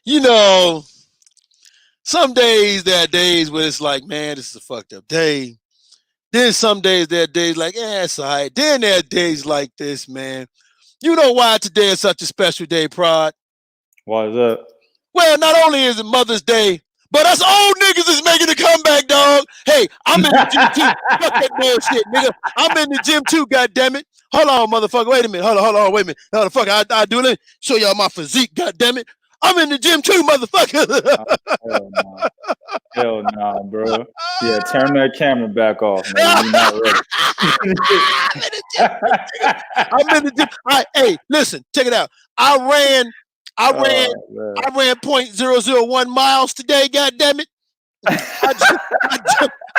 You know, some days there are days where it's like, man, this is a fucked up day. Then some days there are days like, it's all right. Then there are days like this, man. You know why today is such a special day, Prod? Why is that? Well, not only is it Mother's Day, but us old niggas is making a comeback, dog. Hey, I'm in the gym too. Fuck that bullshit, nigga. I'm in the gym too, goddammit. Hold on, motherfucker. Wait a minute. Hold on, wait a minute. Hold the fuck. I do it. Show y'all my physique, goddammit. I'm in the gym too, motherfucker. Hell nah, bro. Yeah, turn that camera back off, man. You're not ready. I'm in the gym. Hey, listen, check it out. I ran 0.001 miles today, goddammit.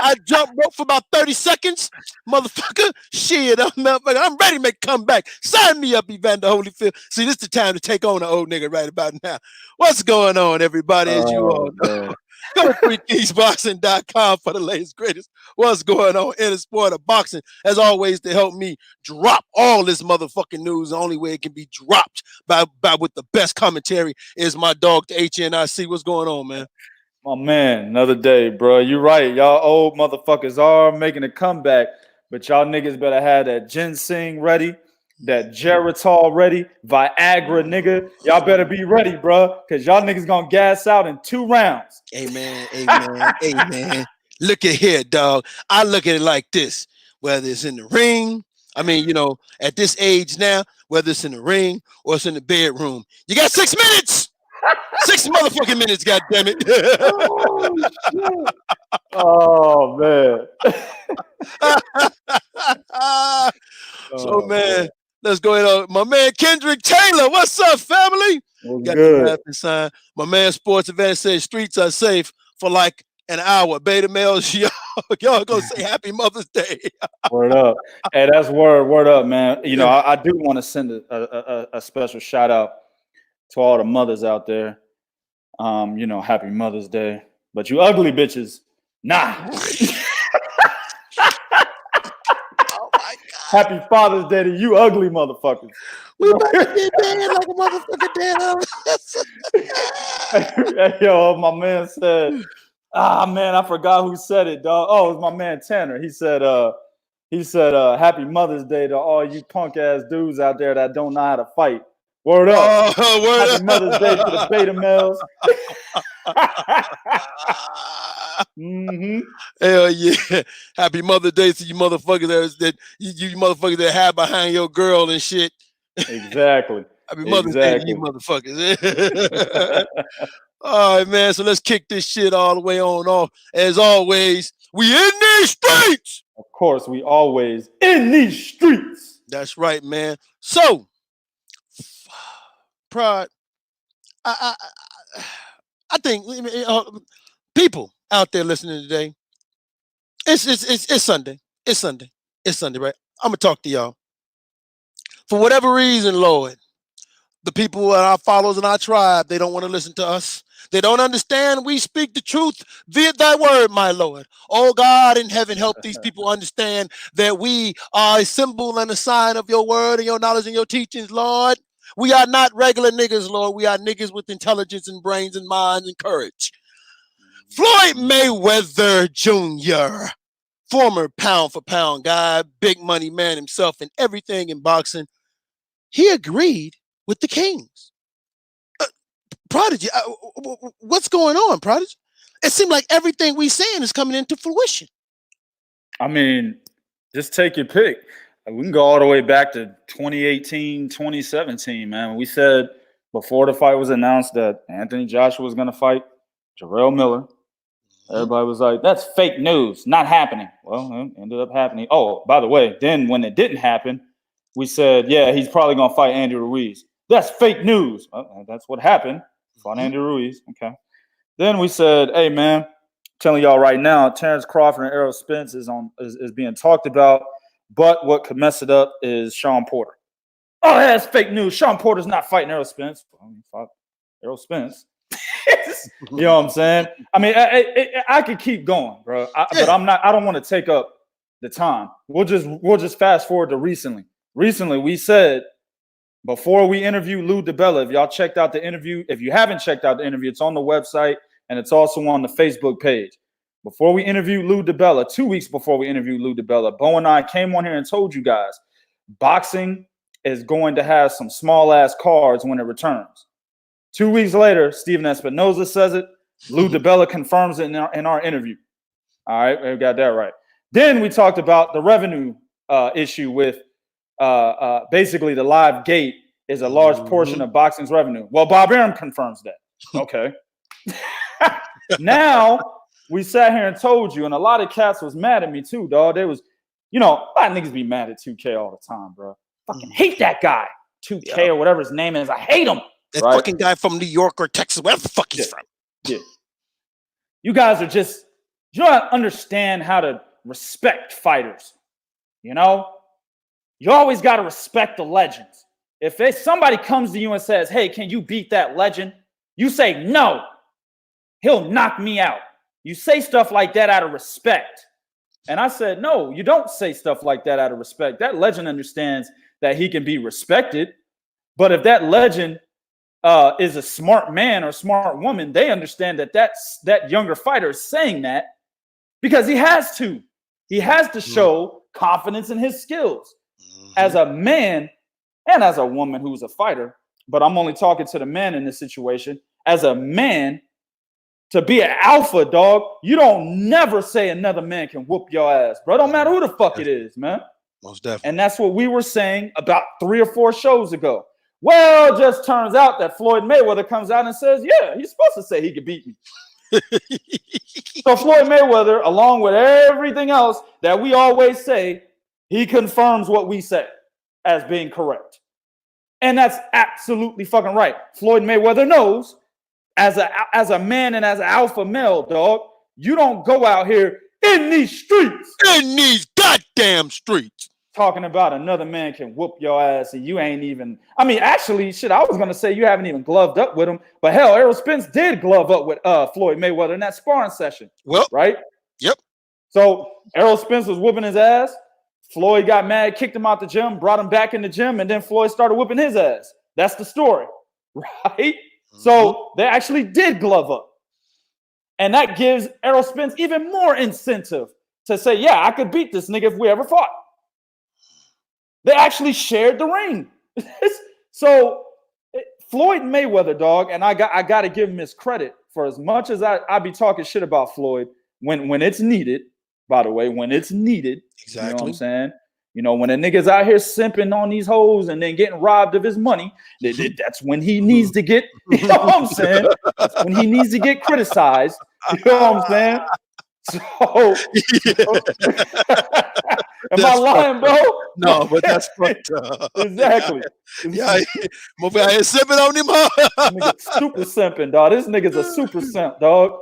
I jumped rope for about 30 seconds. Motherfucker, shit, I'm ready to make a comeback. Sign me up, Evander Holyfield. See, this is the time to take on the old nigga right about now. What's going on, everybody, as you all know? Go to freakeastboxing.com for the latest, greatest. What's going on in the sport of boxing? As always, to help me drop all this motherfucking news, the only way it can be dropped by with the best commentary is my dog, the HNIC. What's going on, man? My man, another day, bro. You're right. Y'all old motherfuckers are making a comeback, but y'all niggas better have that ginseng ready, that Geritol ready, Viagra, nigga. Y'all better be ready, bro, because y'all niggas gonna gas out in 2 rounds. Amen. Look at here, dog. I look at it like this, whether it's in the ring, I mean, you know, at this age now, whether it's in the ring or it's in the bedroom, you got 6 minutes. 6 motherfucking minutes, goddammit. Oh, man. So, man, let's go ahead. My man, Kendrick Taylor. What's up, family? Got good. Sign. My man, Sports Event says streets are safe for like an hour. Beta males, y'all gonna say Happy Mother's Day. Word up. Hey, that's word up, man. You know, I do want to send a special shout out to all the mothers out there. You know, Happy Mother's Day. But you ugly bitches, nah. Oh my God. Happy Father's Day to you ugly motherfuckers. We about to get dead like a motherfucker dead. Hey, yo, my man said, man, I forgot who said it, dog. Oh, it was my man Tanner. He said, Happy Mother's Day to all you punk ass dudes out there that don't know how to fight. Word up. Happy Mother's Day to the beta males. Hell yeah. Happy Mother's Day to you motherfuckers that you motherfuckers that have behind your girl and shit. Exactly. Happy Mother's Day to you motherfuckers. All right, man. So let's kick this shit all the way on off. As always, we in these streets. Of course, we always in these streets. That's right, man. So, Pride, I think people out there listening today, it's Sunday. It's Sunday, right? I'm gonna talk to y'all. For whatever reason, Lord, the people and our followers and our tribe, they don't want to listen to us. They don't understand we speak the truth via thy word, my Lord. Oh God in heaven, help these people understand that we are a symbol and a sign of your word and your knowledge and your teachings, Lord. We are not regular niggas, Lord. We are niggas with intelligence and brains and minds and courage. Floyd Mayweather Jr., former pound for pound guy, big money man himself and everything in boxing, he agreed with the Kings. Prodigy, what's going on, Prodigy? It seemed like everything we saying is coming into fruition. I mean, just take your pick. We can go all the way back to 2018, 2017, man. We said before the fight was announced that Anthony Joshua was going to fight Jarrell Miller. Everybody was like, that's fake news, not happening. Well, it ended up happening. Oh, by the way, then when it didn't happen, we said, yeah, he's probably going to fight Andy Ruiz. That's fake news. Well, that's what happened. Fought Andy Ruiz. Okay. Then we said, hey, man, telling y'all right now, Terrence Crawford and Errol Spence is being talked about. But what could mess it up is Sean Porter. Oh, that's fake news. Sean Porter's not fighting Errol Spence. Well, he fought Errol Spence. You know what I'm saying? I mean, I could keep going, bro. But I'm not. I don't want to take up the time. We'll just fast forward to recently. Recently, we said before we interview Lou DiBella, if y'all checked out the interview, if you haven't checked out the interview, it's on the website and it's also on the Facebook page. Before we interviewed Lou DiBella, 2 weeks before we interviewed Lou DiBella, Bo and I came on here and told you guys, boxing is going to have some small-ass cards when it returns. 2 weeks later, Steven Espinoza says it. Lou DiBella confirms it in our interview. All right, we got that right. Then we talked about the revenue issue with basically the live gate is a large portion of boxing's revenue. Well, Bob Arum confirms that. Okay. Now we sat here and told you, and a lot of cats was mad at me too, dog. There was, a lot of niggas be mad at 2K all the time, bro. Fucking hate that guy, 2K or whatever his name is. I hate him. That fucking guy from New York or Texas, wherever the fuck he's from. Yeah. You guys are just, you don't understand how to respect fighters. You always got to respect the legends. If somebody comes to you and says, hey, can you beat that legend? You say, no, he'll knock me out. You say stuff like that out of respect. And I said, no, you don't say stuff like that out of respect. That legend understands that he can be respected. But if that legend is a smart man or smart woman, they understand that younger fighter is saying that because he has to. He has to show confidence in his skills. As a man and as a woman who's a fighter, but I'm only talking to the man in this situation. As a man, to be an alpha, dog, you don't never say another man can whoop your ass, bro. Don't matter who the fuck it is, man. Most definitely. And that's what we were saying about 3 or 4 shows ago. Well, it just turns out that Floyd Mayweather comes out and says, yeah, he's supposed to say he could beat me. So Floyd Mayweather, along with everything else that we always say, he confirms what we say as being correct. And that's absolutely fucking right. Floyd Mayweather knows, as a man and as an alpha male, dog, you don't go out here in these streets. In these goddamn streets. Talking about another man can whoop your ass and you ain't even, actually, shit, I was going to say you haven't even gloved up with him. But hell, Errol Spence did glove up with Floyd Mayweather in that sparring session. Well, right? Yep. So Errol Spence was whooping his ass. Floyd got mad, kicked him out the gym, brought him back in the gym, and then Floyd started whooping his ass. That's the story, right? So they actually did glove up. And that gives Errol Spence even more incentive to say, yeah, I could beat this nigga if we ever fought. They actually shared the ring. So Floyd Mayweather, dog, and I got to give him his credit for as much as I be talking shit about Floyd when it's needed, by the way, when it's needed. Exactly. You know what I'm saying? When a nigga's out here simping on these hoes and then getting robbed of his money, that's when he needs to get, you know what I'm saying? That's when he needs to get criticized. You know what I'm saying? So, am I lying, bro? No, but that's fucked up. Exactly. Yeah, move out here sipping on him. Nigga super simping, dog. This nigga's a super simp, dog.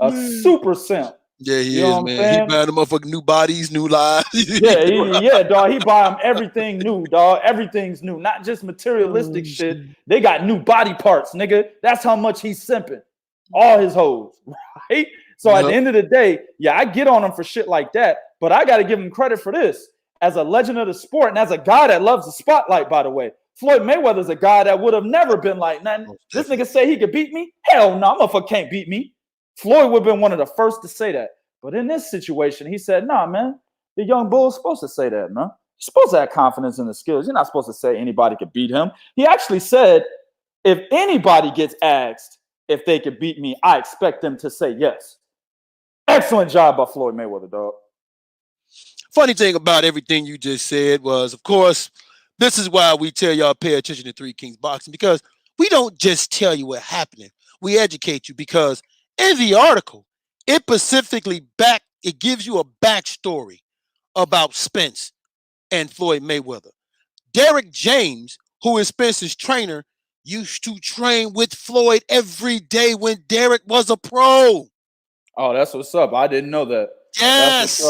A super simp. Yeah, he is, man. He buying the motherfucking new bodies, new lives. yeah, dog. He buy them everything new, dog. Everything's new, not just materialistic shit. They got new body parts, nigga. That's how much he's simping. All his hoes, right? So at the end of the day, yeah, I get on him for shit like that, but I got to give him credit for this. As a legend of the sport and as a guy that loves the spotlight, by the way, Floyd Mayweather's a guy that would have never been like, nothing. This nigga say he could beat me? Hell no, motherfucker can't beat me. Floyd would have been one of the first to say that. But in this situation, he said, nah, man, the young bull's supposed to say that, man. You're supposed to have confidence in the skills. You're not supposed to say anybody could beat him. He actually said, if anybody gets asked if they could beat me, I expect them to say yes. Excellent job by Floyd Mayweather, dog. Funny thing about everything you just said was, of course, this is why we tell y'all pay attention to Three Kings Boxing, because we don't just tell you what's happening. We educate you, because in the article, it specifically it gives you a backstory about Spence and Floyd Mayweather. Derek James, who is Spence's trainer, used to train with Floyd every day when Derek was a pro. Oh, that's what's up. I didn't know that. Yes.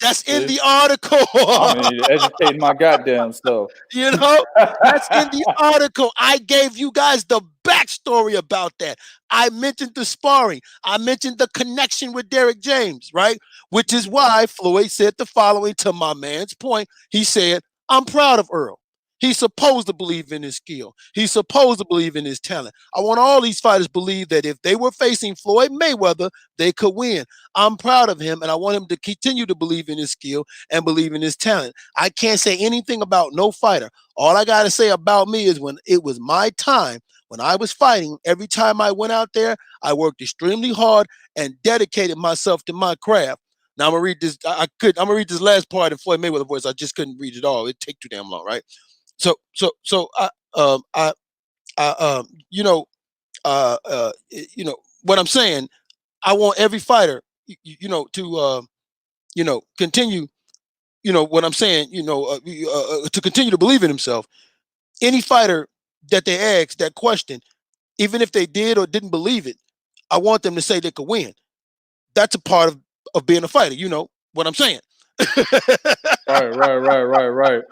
That's in the article. I mean, educating my goddamn self. You know, that's in the article. I gave you guys the backstory about that. I mentioned the sparring. I mentioned the connection with Derek James, right? Which is why Floyd said the following, to my man's point. He said, I'm proud of Earl. He's supposed to believe in his skill. He's supposed to believe in his talent. I want all these fighters to believe that if they were facing Floyd Mayweather, they could win. I'm proud of him, and I want him to continue to believe in his skill and believe in his talent. I can't say anything about no fighter. All I got to say about me is when it was my time, when I was fighting, every time I went out there, I worked extremely hard and dedicated myself to my craft. Now I'm gonna read this. I'm gonna read this last part of Floyd Mayweather voice. I just couldn't read it all. It'd take too damn long, right? So you know, what I'm saying. I want every fighter, to continue. What I'm saying. To continue to believe in himself. Any fighter that they ask that question, even if they did or didn't believe it, I want them to say they could win. That's a part of being a fighter. You know what I'm saying? Right.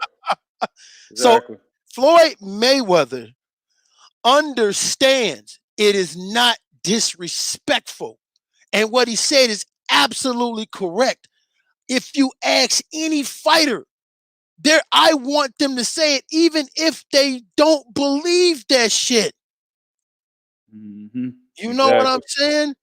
So Exactly. Floyd Mayweather understands it is not disrespectful. And what he said is absolutely correct. If you ask any fighter, I want them to say it, even if they don't believe that shit. Mm-hmm. You know what I'm saying?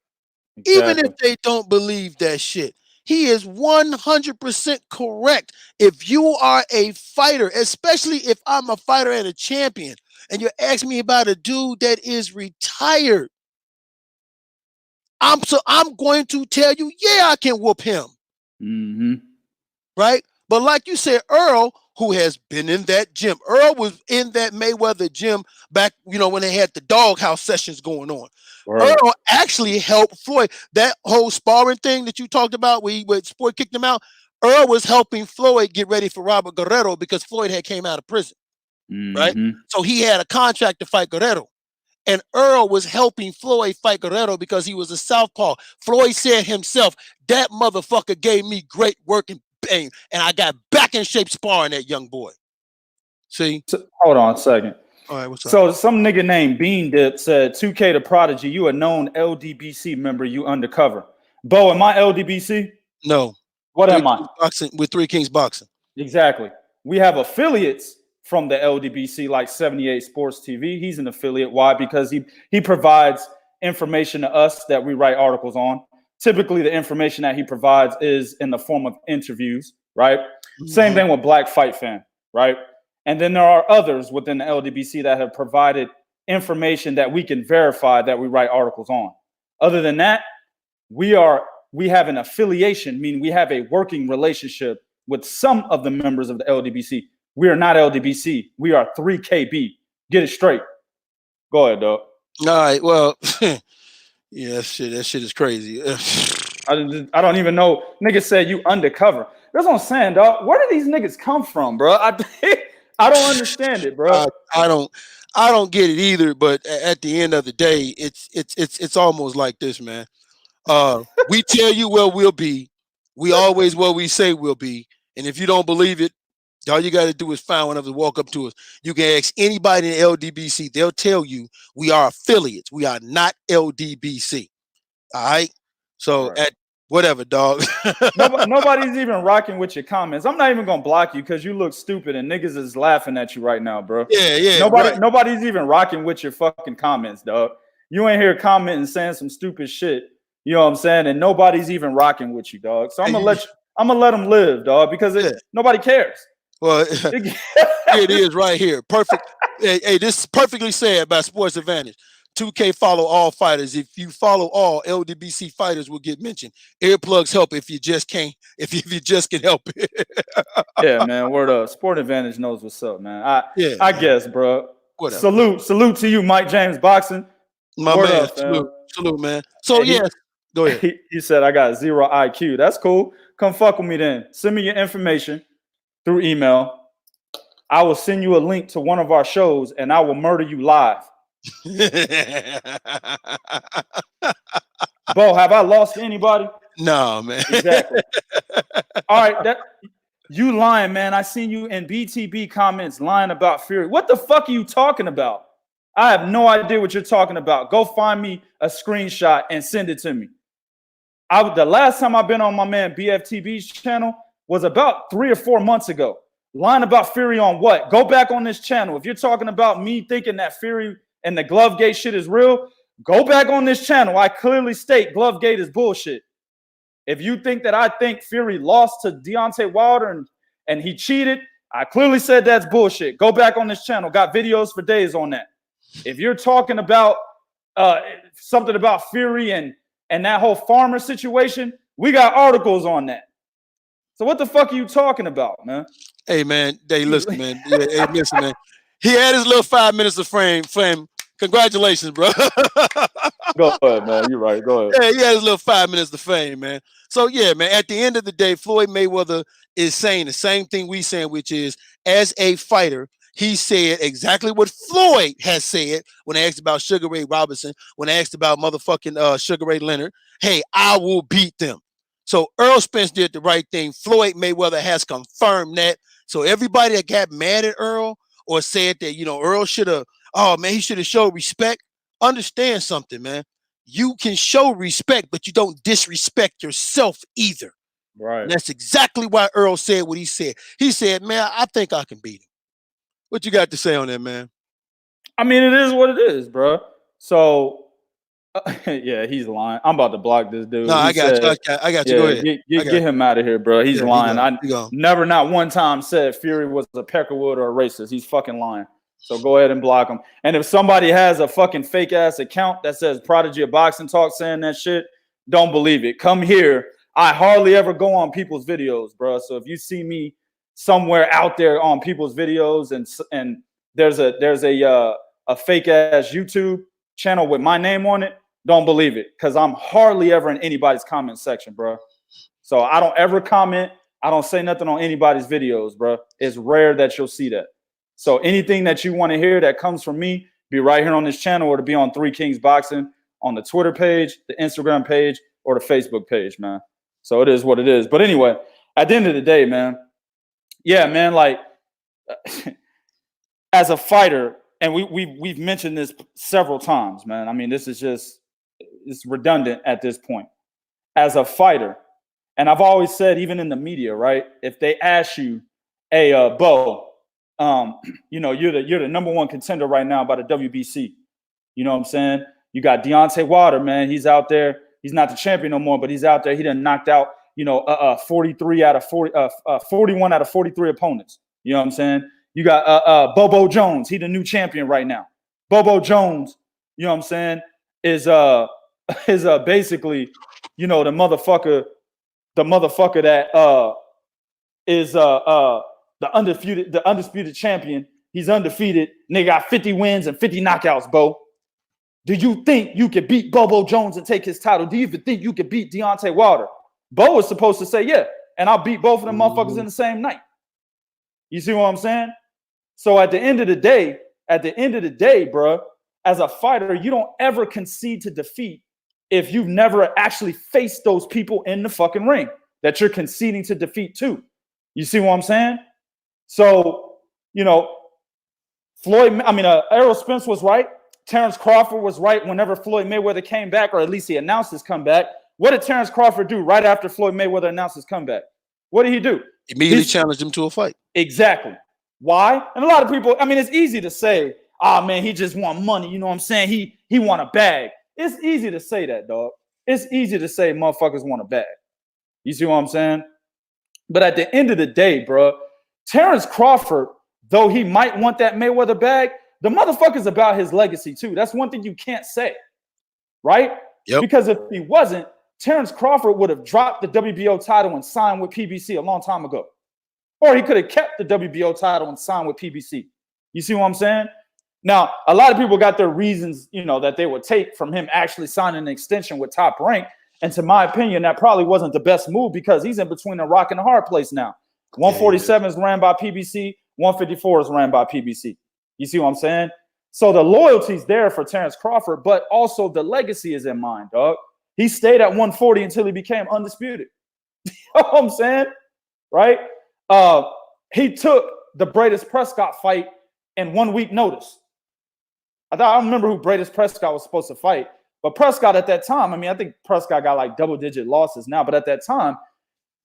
Exactly. Even if they don't believe that shit. He is 100% correct. If you are a fighter, especially if I'm a fighter and a champion, and you're asking me about a dude that is retired, I'm going to tell you, yeah, I can whoop him. Mm-hmm. Right? But like you said, Earl, who has been in that gym, Earl was in that Mayweather gym back, when they had the doghouse sessions going on. Right. Earl actually helped Floyd. That whole sparring thing that you talked about, where Floyd kicked him out, Earl was helping Floyd get ready for Robert Guerrero because Floyd had came out of prison. Mm-hmm. Right? So he had a contract to fight Guerrero. And Earl was helping Floyd fight Guerrero because he was a southpaw. Floyd said himself, that motherfucker gave me great work and pain, and I got back in shape sparring that young boy. See? Hold on a second. All right, what's up? So some nigga named Bean Dip said, 2K the Prodigy, you a known LDBC member, you undercover. Bo, am I LDBC? No. What am I? Boxing, with Three Kings Boxing. Exactly. We have affiliates from the LDBC, like 78 Sports TV. He's an affiliate. Why? Because he provides information to us that we write articles on. Typically, the information that he provides is in the form of interviews, right? Mm-hmm. Same thing with Black Fight Fan, right? And then there are others within the LDBC that have provided information that we can verify that we write articles on. Other than that, we have an affiliation, meaning we have a working relationship with some of the members of the LDBC. We are not LDBC. We are 3KB. Get it straight. Go ahead, dog. All right. Well, yeah, that shit is crazy. I don't even know. Niggas said you undercover. That's what I'm saying, dog. Where do these niggas come from, bro? I don't understand it, bro. I don't get it either. But at the end of the day, it's almost like this, man. We tell you where we'll be. We always where we say we'll be. And if you don't believe it, all you got to do is find one of us, walk up to us. You can ask anybody in LDBC. They'll tell you we are affiliates. We are not LDBC. All right. So right. At whatever, dog. Nobody's even rocking with your comments. I'm not even gonna block you because you look stupid and niggas is laughing at you right now, bro. Yeah. Nobody's even rocking with your fucking comments, dog. You ain't here commenting saying some stupid shit. You know what I'm saying? And nobody's even rocking with you, dog. So I'm gonna let them live, dog, because nobody cares. Well, it is right here. Perfect. Hey, this is perfectly said by Sports Advantage. 2K follow all fighters. If you follow all, LDBC fighters will get mentioned. Earplugs help if you just can't. If you just can help it. Yeah, man. Word up. Sport Advantage knows what's up, man. I guess, bro. Whatever. Salute to you, Mike James Boxing. My word man. Up, salute, man. So yes, go ahead. He said I got 0 IQ. That's cool. Come fuck with me then. Send me your information through email. I will send you a link to one of our shows and I will murder you live. Bo, have I lost anybody? No, man. Exactly. All right, you lying, man. I seen you in BTB comments lying about Fury. What the fuck are you talking about? I have no idea what you're talking about. Go find me a screenshot and send it to me. The last time I've been on my man BFTB's channel was about 3 or 4 months ago. Lying about Fury on what? Go back on this channel. If you're talking about me thinking that Fury and the Glovegate shit is real, go back on this channel. I clearly state Glovegate is bullshit. If you think that I think Fury lost to Deontay Wilder and he cheated, I clearly said that's bullshit. Go back on this channel. Got videos for days on that. If you're talking about something about Fury and that whole farmer situation, we got articles on that. So what the fuck are you talking about, man? Hey, man. Hey, listen, man. Yeah, hey, listen, man. He had his little 5 minutes of fame. Congratulations, bro. Go ahead, man. You're right. Go ahead. Yeah, he had his little 5 minutes of fame, man. So, yeah, man, at the end of the day, Floyd Mayweather is saying the same thing we saying, which is, as a fighter, he said exactly what Floyd has said when asked about Sugar Ray Robinson, when asked about motherfucking Sugar Ray Leonard. Hey, I will beat them. So Errol Spence did the right thing. Floyd Mayweather has confirmed that. So everybody that got mad at Errol or said that, Errol should have, he should have showed respect. Understand something, man. You can show respect, but you don't disrespect yourself either. Right. And that's exactly why Errol said what he said. He said, man, I think I can beat him. What you got to say on that, man? I mean, it is what it is, bro. So, yeah, he's lying. I'm about to block this dude. No, I got you. I got you. Yeah, Go ahead. Get him out of here, bro. He's lying. I never, not one time said Fury was a Peckerwood or a racist. He's fucking lying. So go ahead and block him. And if somebody has a fucking fake ass account that says Prodigy of Boxing Talk saying that shit, don't believe it. Come here. I hardly ever go on people's videos, bro. So if you see me somewhere out there on people's videos and there's a fake ass YouTube channel with my name on it, don't believe it, because I'm hardly ever in anybody's comment section, bro. So I don't ever comment. I don't say nothing on anybody's videos, bro. It's rare that you'll see that. So anything that you want to hear that comes from me, be right here on this channel or to be on Three Kings Boxing on the Twitter page, the Instagram page, or the Facebook page, man. So it is what it is. But anyway, at the end of the day, man, yeah, man, like as a fighter, and we've mentioned this several times, man. I mean, this is just, it's redundant at this point. As a fighter, and I've always said, even in the media, right? If they ask you, hey, Bo, you're the number one contender right now by the WBC. You know what I'm saying? You got Deontay Wilder, man. He's out there. He's not the champion no more, but he's out there. He done knocked out, 41 out of 43 opponents. You know what I'm saying? You got Bobo Jones. He the new champion right now. Bobo Jones, you know what I'm saying, is basically, the motherfucker that is the undisputed champion. He's undefeated. And they got 50 wins and 50 knockouts, Bo. Do you think you could beat Bobo Jones and take his title? Do you even think you could beat Deontay Wilder? Bo was supposed to say, yeah, and I'll beat both of them motherfuckers in the same night. You see what I'm saying? So at the end of the day, bro, as a fighter, you don't ever concede to defeat if you've never actually faced those people in the fucking ring that you're conceding to defeat too. You see what I'm saying? So, Errol Spence was right. Terrence Crawford was right whenever Floyd Mayweather came back, or at least he announced his comeback. What did Terrence Crawford do right after Floyd Mayweather announced his comeback? What did he do? Immediately challenged him to a fight. Exactly. Why? And a lot of people, it's easy to say, man, he just want money. You know what I'm saying? He want a bag. It's easy to say that, dog. It's easy to say motherfuckers want a bag. You see what I'm saying? But at the end of the day, bro, Terrence Crawford, though he might want that Mayweather bag, the motherfucker's about his legacy too. That's one thing you can't say, right? Yep. Because if he wasn't, Terrence Crawford would have dropped the WBO title and signed with PBC a long time ago. Or he could have kept the WBO title and signed with PBC. You see what I'm saying? Now, a lot of people got their reasons, that they would take from him actually signing an extension with Top Rank. And to my opinion, that probably wasn't the best move because he's in between a rock and a hard place now. 147 is ran by PBC. 154 is ran by PBC. You see what I'm saying? So the loyalty's there for Terrence Crawford, but also the legacy is in mind, dog. He stayed at 140 until he became undisputed. You know what I'm saying? Right? He took the Bradis Prescott fight in 1 week notice. I don't remember who Bradis Prescott was supposed to fight, but Prescott at that time, I think Prescott got like double-digit losses now, but at that time,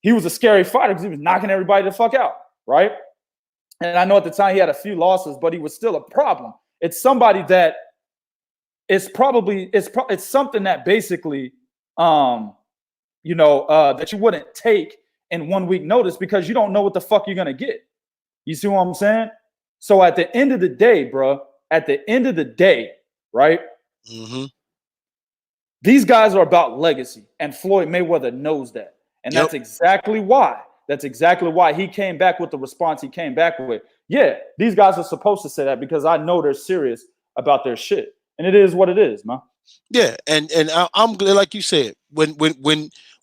he was a scary fighter because he was knocking everybody the fuck out, right? And I know at the time he had a few losses, but he was still a problem. It's somebody that it's something that basically, that you wouldn't take in 1 week notice because you don't know what the fuck you're gonna get. You see what I'm saying? So at the end of the day, bro, right? Mm-hmm. These guys are about legacy, and Floyd Mayweather knows that. And that's exactly why he came back with the response he came back with. Yeah, these guys are supposed to say that because I know they're serious about their shit. And it is what it is, man. Yeah, and I'm glad, like you said, when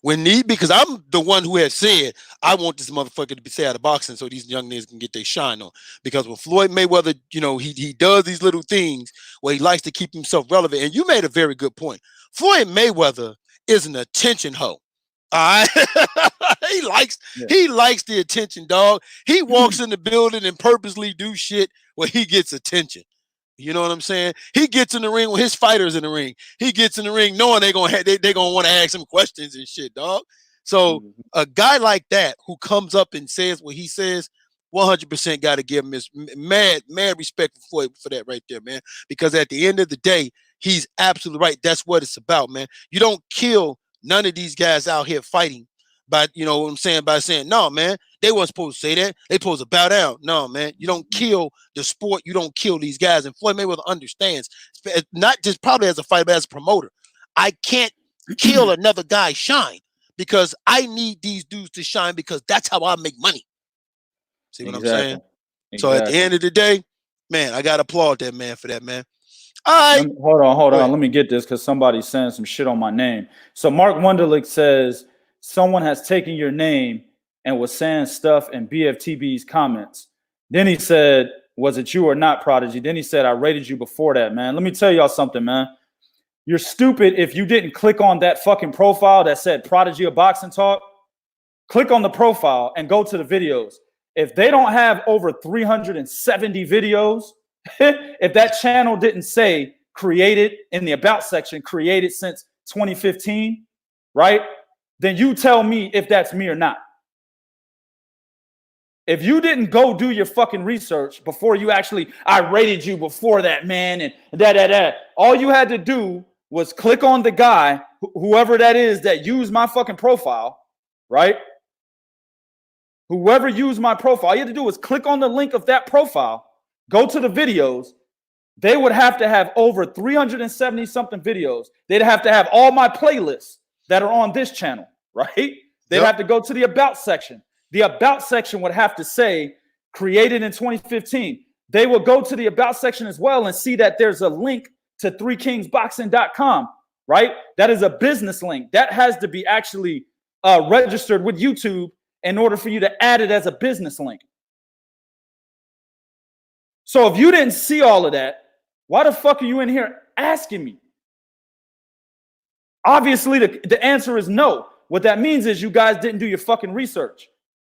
need, because I'm the one who has said I want this motherfucker to be stay out of boxing so these young niggas can get their shine on. Because when Floyd Mayweather, he does these little things where he likes to keep himself relevant. And you made a very good point. Floyd Mayweather is an attention hoe. All right. he likes the attention, dog. He walks in the building and purposely do shit where he gets attention. You know what I'm saying? He gets in the ring when his fighters in the ring. He gets in the ring knowing they're gonna want to ask him questions and shit, dog. So a guy like that who comes up and says what he says, 100% got to give him his mad respect for that right there, man. Because at the end of the day, he's absolutely right. That's what it's about, man. You don't kill none of these guys out here fighting by, you know what I'm saying, by saying, no, man, they weren't supposed to say that. They supposed to bow down. No, man, you don't kill the sport. You don't kill these guys. And Floyd Mayweather understands, not just probably as a fighter, but as a promoter. I can't kill another guy shine because I need these dudes to shine because that's how I make money. See what I'm saying? Exactly. So at the end of the day, man, I got to applaud that man for that, man. All right. Hold on. Let me get this because somebody's saying some shit on my name. So Mark Wunderlich says, someone has taken your name and was saying stuff in BFTB's comments. Then he said, was it you or not, Prodigy? Then he said, I rated you before that, man. Let me tell y'all something, man. You're stupid if you didn't click on that fucking profile that said Prodigy of Boxing Talk. Click on the profile and go to the videos. If they don't have over 370 videos, if that channel didn't say created in the about section, created since 2015, right? Then you tell me if that's me or not. If you didn't go do your fucking research before I rated you before that, man, and that. All you had to do was click on the guy, whoever that is that used my fucking profile, right? Whoever used my profile, all you had to do was click on the link of that profile, go to the videos. They would have to have over 370 something videos. They'd have to have all my playlists that are on this channel, right? They'd have to go to the about section. The about section would have to say created in 2015. They will go to the about section as well and see that there's a link to 3kingsboxing.com, right? That is a business link. That has to be actually registered with YouTube in order for you to add it as a business link. So if you didn't see all of that, why the fuck are you in here asking me? Obviously, the answer is no. What that means is you guys didn't do your fucking research.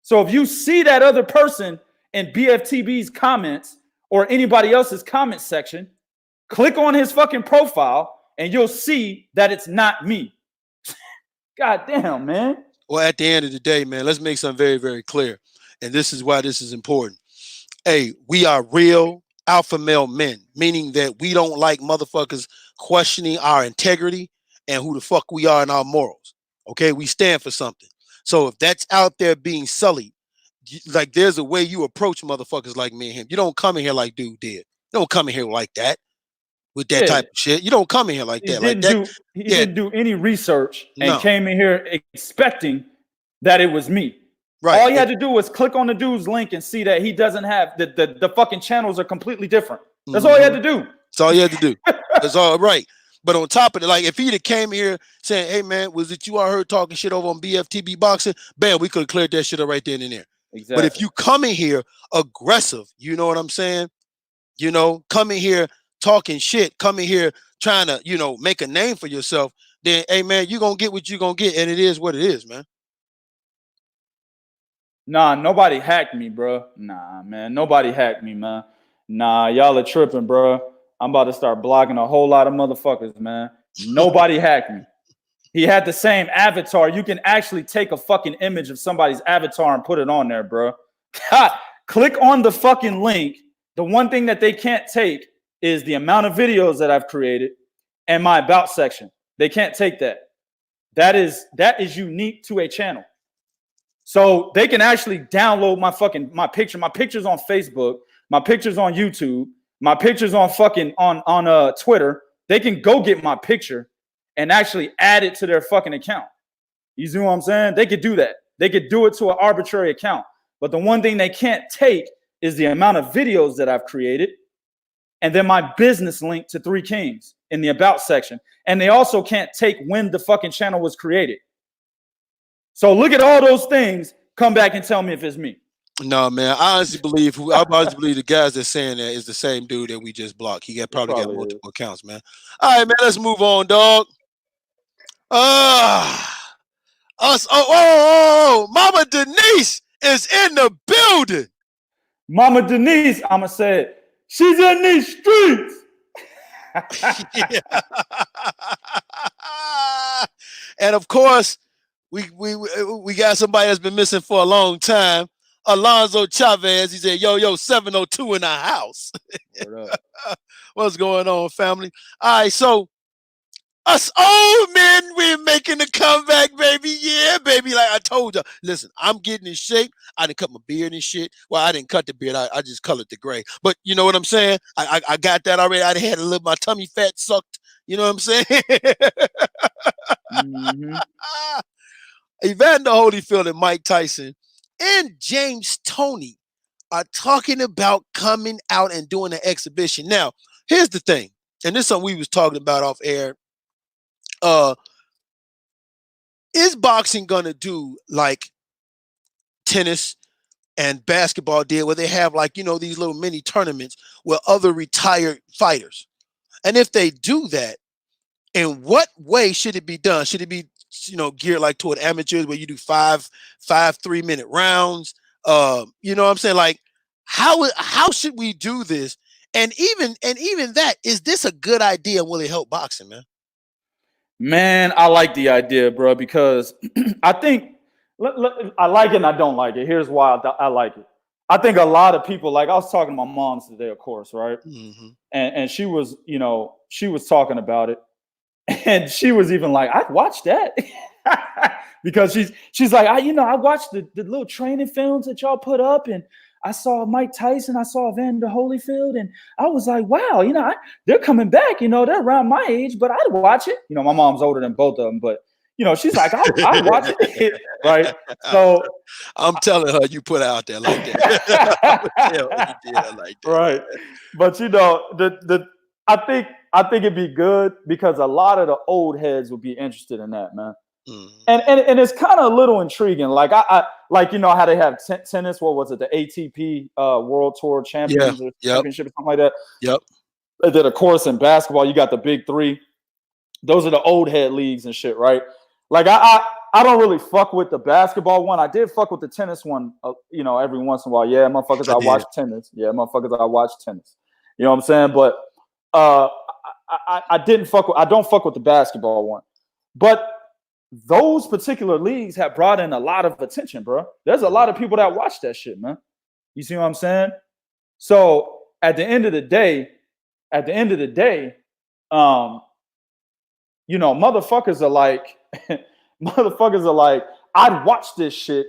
So if you see that other person in BFTB's comments or anybody else's comment section, click on his fucking profile and you'll see that it's not me. God damn, man. Well, at the end of the day, man, let's make something very, very clear. And this is why this is important. Hey, we are real alpha male men, meaning that we don't like motherfuckers questioning our integrity and who the fuck we are and our morals. Okay, we stand for something. So if that's out there being sullied, like there's a way you approach motherfuckers like me and him. You don't come in here like dude did. You don't come in here like that with that type of shit. You don't come in here like that. He didn't do any research and came in here expecting that it was me. Right. All you had to do was click on the dude's link and see that he doesn't have the fucking channels are completely different. That's all you had to do. That's all you had to do. That's all right. But on top of it, like if he'd have came here saying, hey man, was it you I heard talking shit over on BFTB boxing? Bam, we could have cleared that shit up right then and there. Exactly. But if you come in here aggressive, you know what I'm saying? You know, come in here talking shit, come in here trying to, you know, make a name for yourself, then hey man, you're gonna get what you're gonna get, and it is what it is, man. Nah, nobody hacked me, bro. Nah, man, nobody hacked me, man. Nah, y'all are tripping, bro. I'm about to start blocking a whole lot of motherfuckers, man. Nobody hacked me. He had the same avatar. You can actually take a fucking image of somebody's avatar and put it on there, bro. Click on the fucking link. The one thing that they can't take is the amount of videos that I've created and my about section. They can't take that. That is unique to a channel. So they can actually download my picture. My picture's on Facebook. My picture's on YouTube. My picture's on on Twitter. They can go get my picture and actually add it to their fucking account. You see what I'm saying? They could do that. They could do it to an arbitrary account. But the one thing they can't take is the amount of videos that I've created and then my business link to Three Kings in the about section. And they also can't take when the fucking channel was created. So look at all those things. Come back and tell me if it's me. No, man. I honestly believe the guys that's saying that is the same dude that we just blocked. He probably got multiple accounts, man. All right, man. Let's move on, dog. Mama Denise is in the building. Mama Denise, I'ma say it. She's in these streets. And of course, we got somebody that's been missing for a long time. Alonzo Chavez. He said, yo, 702 in the house. What's going on, family? All right, so us old men, we're making a comeback, baby. Yeah, baby. Like I told you. Listen, I'm getting in shape. I didn't cut my beard and shit. Well, I didn't cut the beard. I just colored the gray. But you know what I'm saying? I got that already. I had a little, my tummy fat sucked. You know what I'm saying? Mm-hmm. Evander Holyfield and Mike Tyson and James Toney are talking about coming out and doing an exhibition. Now, here's the thing, and this is something we was talking about off air. Is boxing gonna do like tennis and basketball did, where they have like, you know, these little mini tournaments with other retired fighters? And if they do that, in what way should it be done? Should it be, you know, geared like toward amateurs, where you do five 3-minute rounds? You know what I'm saying? Like, how should we do this? And even that, is this a good idea, and will it help boxing, man? Man, I like the idea, bro, because I think I like it and I don't like it. Here's why I like it. I think a lot of people, like I was talking to my mom today, of course, right? Mm-hmm. And she was, you know, she was talking about it. And she was even like, I watched that. Because she's like, I watched the little training films that y'all put up, and I saw Mike Tyson, I saw Evander Holyfield, and I was like, wow, you know, they're coming back, you know, they're around my age, but I'd watch it. You know, my mom's older than both of them, but, you know, she's like, I'd watch it, right? So I'm telling her you put it out there like that. You did like that. Right. But, you know, I think it'd be good because a lot of the old heads would be interested in that, man. Mm. And it's kind of a little intriguing. Like I like, you know how they have tennis. What was it? The ATP World Tour Champions or Championship or something like that. Yep. And then of course in basketball you got the big three. Those are the old head leagues and shit, right? Like I don't really fuck with the basketball one. I did fuck with the tennis one, you know, every once in a while. Yeah, motherfuckers, I watch tennis. Yeah, motherfuckers, I watch tennis. You know what I'm saying? But I don't fuck with the basketball one. But those particular leagues have brought in a lot of attention, bro. There's a lot of people that watch that shit, man. You see what I'm saying? So at the end of the day, you know, motherfuckers are like, I'd watch this shit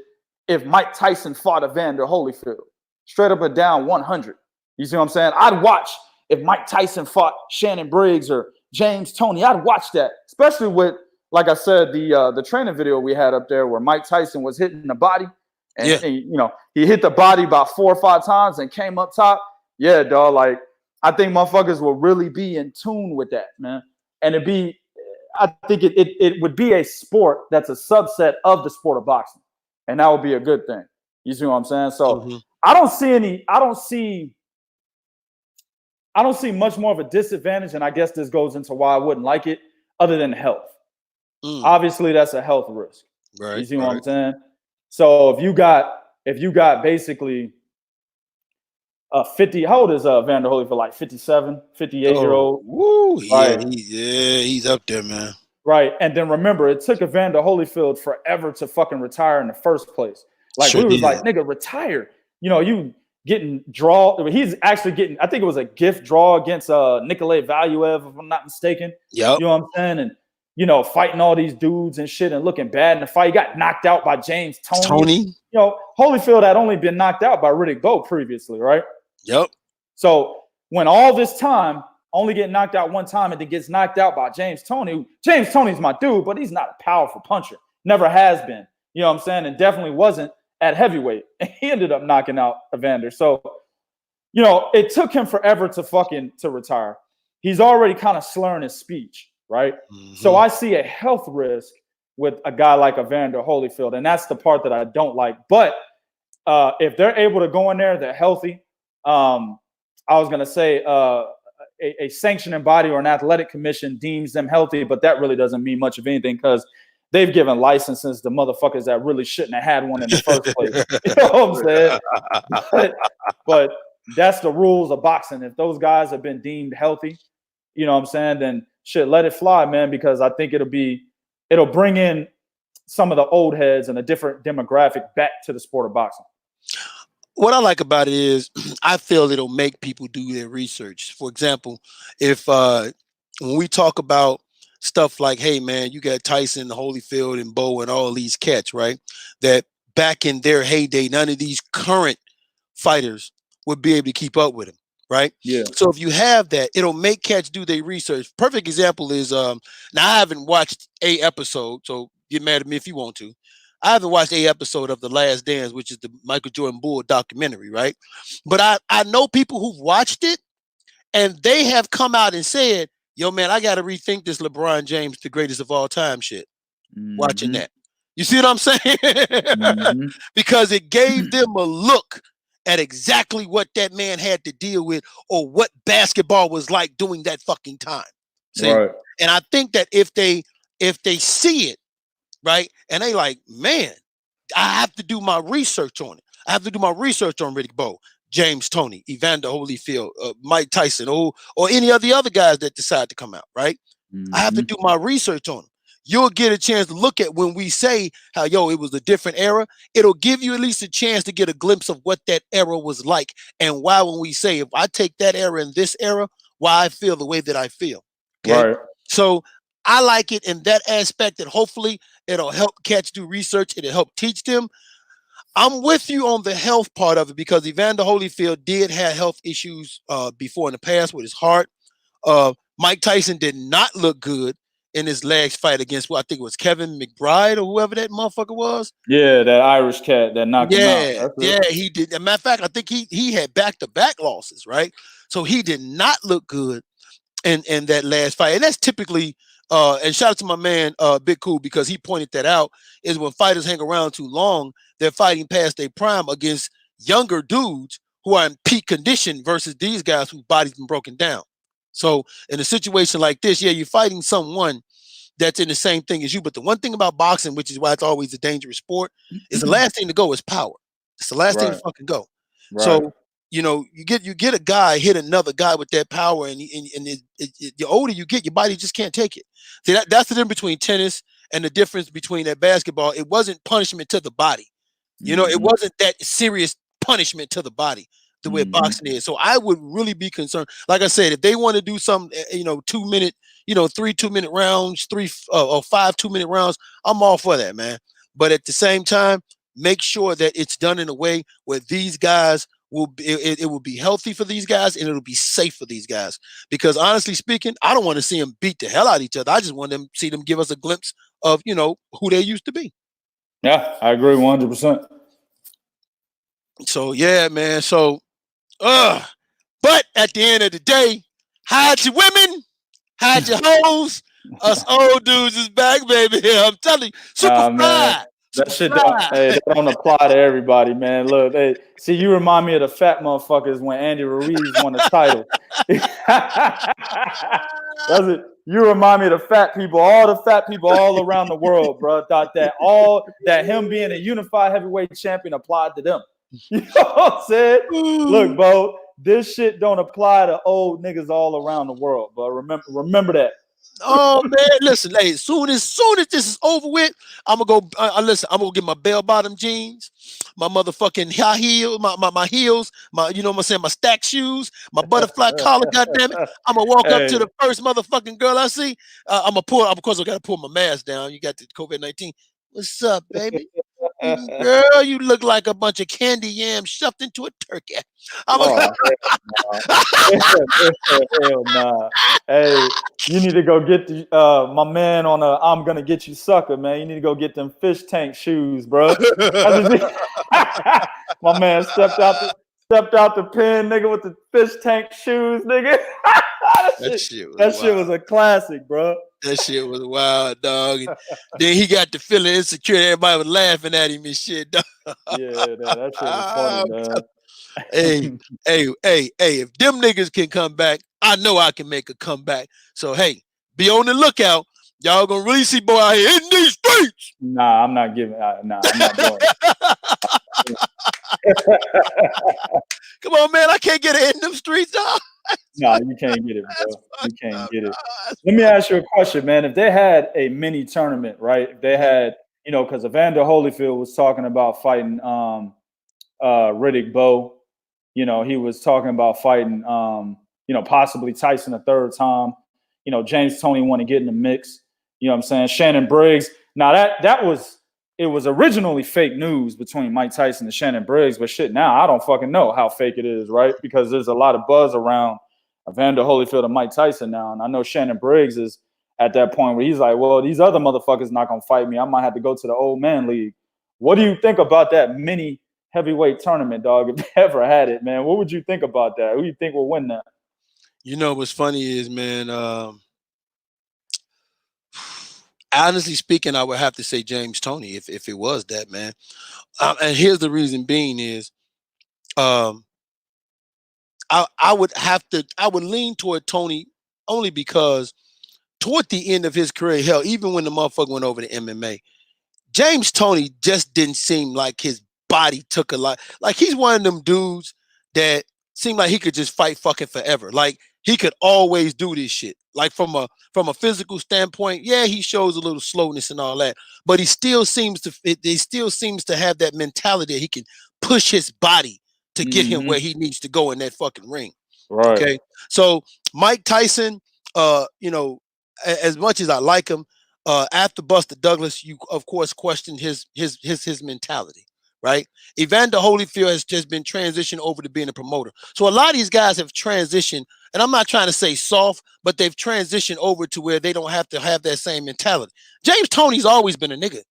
if Mike Tyson fought Evander Holyfield. Straight up and down 100. You see what I'm saying? I'd watch if Mike Tyson fought Shannon Briggs or James Toney. I'd watch that, especially with, like I said, the training video we had up there where Mike Tyson was hitting the body, and you know, he hit the body about 4 or 5 times and came up top. Yeah, dog. Like I think motherfuckers will really be in tune with that, man. And I think it would be a sport that's a subset of the sport of boxing, and that would be a good thing. You see what I'm saying? So I don't see much more of a disadvantage, and I guess this goes into why I wouldn't like it, other than health. Obviously, that's a health risk. Right. You see what I'm saying? So if you got basically a 50, how old is Evander Holyfield? Like 57, 58-year-old. Woo, right? He's up there, man. Right. And then remember, it took Evander Holyfield forever to fucking retire in the first place. Like we was like, nigga, retire. You know, getting draw. He's actually getting, I think it was a gift draw against Nikolay Valuev, if I'm not mistaken. Yep. You know what I'm saying? And, you know, fighting all these dudes and shit and looking bad in the fight. He got knocked out by James Toney. You know, Holyfield had only been knocked out by Riddick Bowe previously, right? Yep. So when all this time, only getting knocked out one time and then gets knocked out by James Toney. James Toney's my dude, but he's not a powerful puncher. Never has been. You know what I'm saying? And definitely wasn't at heavyweight. And he ended up knocking out Evander. So, you know, it took him forever to retire. He's already kind of slurring his speech, right? Mm-hmm. So I see a health risk with a guy like Evander Holyfield. And that's the part that I don't like. But if they're able to go in there, they're healthy. I was going to say a sanctioning body or an athletic commission deems them healthy, but that really doesn't mean much of anything because they've given licenses to motherfuckers that really shouldn't have had one in the first place. You know what I'm saying? But that's the rules of boxing. If those guys have been deemed healthy, you know what I'm saying, then shit, let it fly, man, because I think it'll bring in some of the old heads and a different demographic back to the sport of boxing. What I like about it is I feel it'll make people do their research. For example, if when we talk about stuff like, hey, man, you got Tyson, Holyfield, and Bowe and all these cats, right? That back in their heyday, none of these current fighters would be able to keep up with him, right? Yeah. So if you have that, it'll make cats do their research. Perfect example is now I haven't watched a episode, so get mad at me if you want to. I haven't watched a episode of The Last Dance, which is the Michael Jordan Bull documentary, right? But I know people who've watched it, and they have come out and said, yo, man, I got to rethink this LeBron James, the greatest of all time shit, watching that. You see what I'm saying? Because it gave them a look at exactly what that man had to deal with or what basketball was like during that fucking time. See? Right. And I think that if they see it, right, and they like, man, I have to do my research on it. I have to do my research on Riddick Bowe, James Toney, Evander Holyfield, Mike Tyson, or any of the other guys that decide to come out, right? I have to do my research on them. You'll get a chance to look at when we say how, yo, it was a different era. It'll give you at least a chance to get a glimpse of what that era was like and why when we say, if I take that era and this era, why I feel the way that I feel. Okay? Right. So I like it in that aspect that hopefully it'll help cats do research. It'll help teach them. I'm with you on the health part of it because Evander Holyfield did have health issues before in the past with his heart. Mike Tyson did not look good in his last fight against what I think it was Kevin McBride or whoever that motherfucker was. Yeah, that Irish cat that knocked him out. Yeah, he did. As a matter of fact, I think he had back-to-back losses, right? So he did not look good in that last fight. And that's typically and shout out to my man Big Cool because he pointed that out, is when fighters hang around too long, they're fighting past their prime against younger dudes who are in peak condition versus these guys whose bodies been broken down. So in a situation like this, yeah, you're fighting someone that's in the same thing as you. But the one thing about boxing, which is why it's always a dangerous sport, is the last thing to go is power. It's the last thing to fucking go. Right. So, you know, you get a guy hit another guy with that power, and the older you get, your body just can't take it. See, that's the difference between tennis and the difference between that basketball. It wasn't punishment to the body. You know, it wasn't that serious punishment to the body the way boxing is. So I would really be concerned. Like I said, if they want to do some, 2 minute, 3 2-minute rounds, 3 or 5 2-minute rounds, I'm all for that, man. But at the same time, make sure that it's done in a way where these guys will be, it will be healthy for these guys and it'll be safe for these guys. Because honestly speaking, I don't want to see them beat the hell out of each other. I just want them see them give us a glimpse of, who they used to be. Yeah, I agree 100%. So yeah, man. So but at the end of the day, hide your women, hide your hoes. Us old dudes is back, baby. I'm telling you, super fried. That shit don't apply to everybody, man. Look, hey, see, you remind me of the fat motherfuckers when Andy Ruiz won the title. That's it. You remind me of the fat people, all the fat people all around the world, bro. Thought that him being a unified heavyweight champion applied to them. You know what I'm saying? Look, bro, this shit don't apply to old niggas all around the world, but remember that. Oh man, listen, hey, soon as this is over with, I'm gonna go. Listen, I'm gonna get my bell bottom jeans, my motherfucking high heel, my heels, my you know what I'm saying, my stack shoes, my butterfly collar. Goddamn it, I'm gonna walk up to Hey, the first motherfucking girl I see. I'm gonna pull. Of course, I gotta pull my mask down. You got the COVID-19. What's up, baby? Girl, you look like a bunch of candy yams stuffed into a turkey. I'm a, oh hell nah. Hey, you need to go get the my man on a I'm gonna get you sucker, man. You need to go get them fish tank shoes, bro. That's what my man stepped out the pen, nigga, with the fish tank shoes, nigga. that shit was That shit wild. was a classic, bro. That shit was wild, dog. And then he got the feeling insecure. Everybody was laughing at him and shit, dog. Yeah, that shit was funny, man. Hey, hey, if them niggas can come back, I know I can make a comeback. So, hey, be on the lookout. Y'all gonna really see boy out here in these streets. Nah, I'm not giving. Nah, I'm not doing it. Come on, man. I can't get it in them streets, dog. Nah, you can't get it, That's bro. You fucked can't up, get it. dog. That's Let me fucked ask you a question, man. If they had a mini tournament, right? If they up. had, because Evander Holyfield was talking about fighting Riddick Bowe. He was talking about fighting possibly Tyson a third time. James Toney want to get in the mix. You know what I'm saying? Shannon Briggs. Now it was originally fake news between Mike Tyson and Shannon Briggs, but shit, now I don't fucking know how fake it is, right? Because there's a lot of buzz around Evander Holyfield and Mike Tyson now, and I know Shannon Briggs is at that point where he's like, well, these other motherfuckers not gonna fight me. I might have to go to the old man league. What do you think about that mini heavyweight tournament, dog? If they ever had it, man, what would you think about that? Who do you think will win that? You know what's funny is, man, honestly speaking, I would have to say James Toney if it was that, man. And here's the reason being is um I would lean toward Tony only because toward the end of his career, hell, even when the motherfucker went over to MMA, James Toney just didn't seem like his body took a lot. Like he's one of them dudes that seemed like he could just fight fucking forever. Like he could always do this shit. Like from a physical standpoint, yeah, he shows a little slowness and all that, but he still seems to have that mentality that he can push his body to get him Mm-hmm. where he needs to go in that fucking ring. Right. Okay. So Mike Tyson, as much as I like him, after Buster Douglas, you of course questioned his mentality, right? Evander Holyfield has just been transitioned over to being a promoter. So a lot of these guys have transitioned, and I'm not trying to say soft, but they've transitioned over to where they don't have to have that same mentality. James Toney's always been a nigga.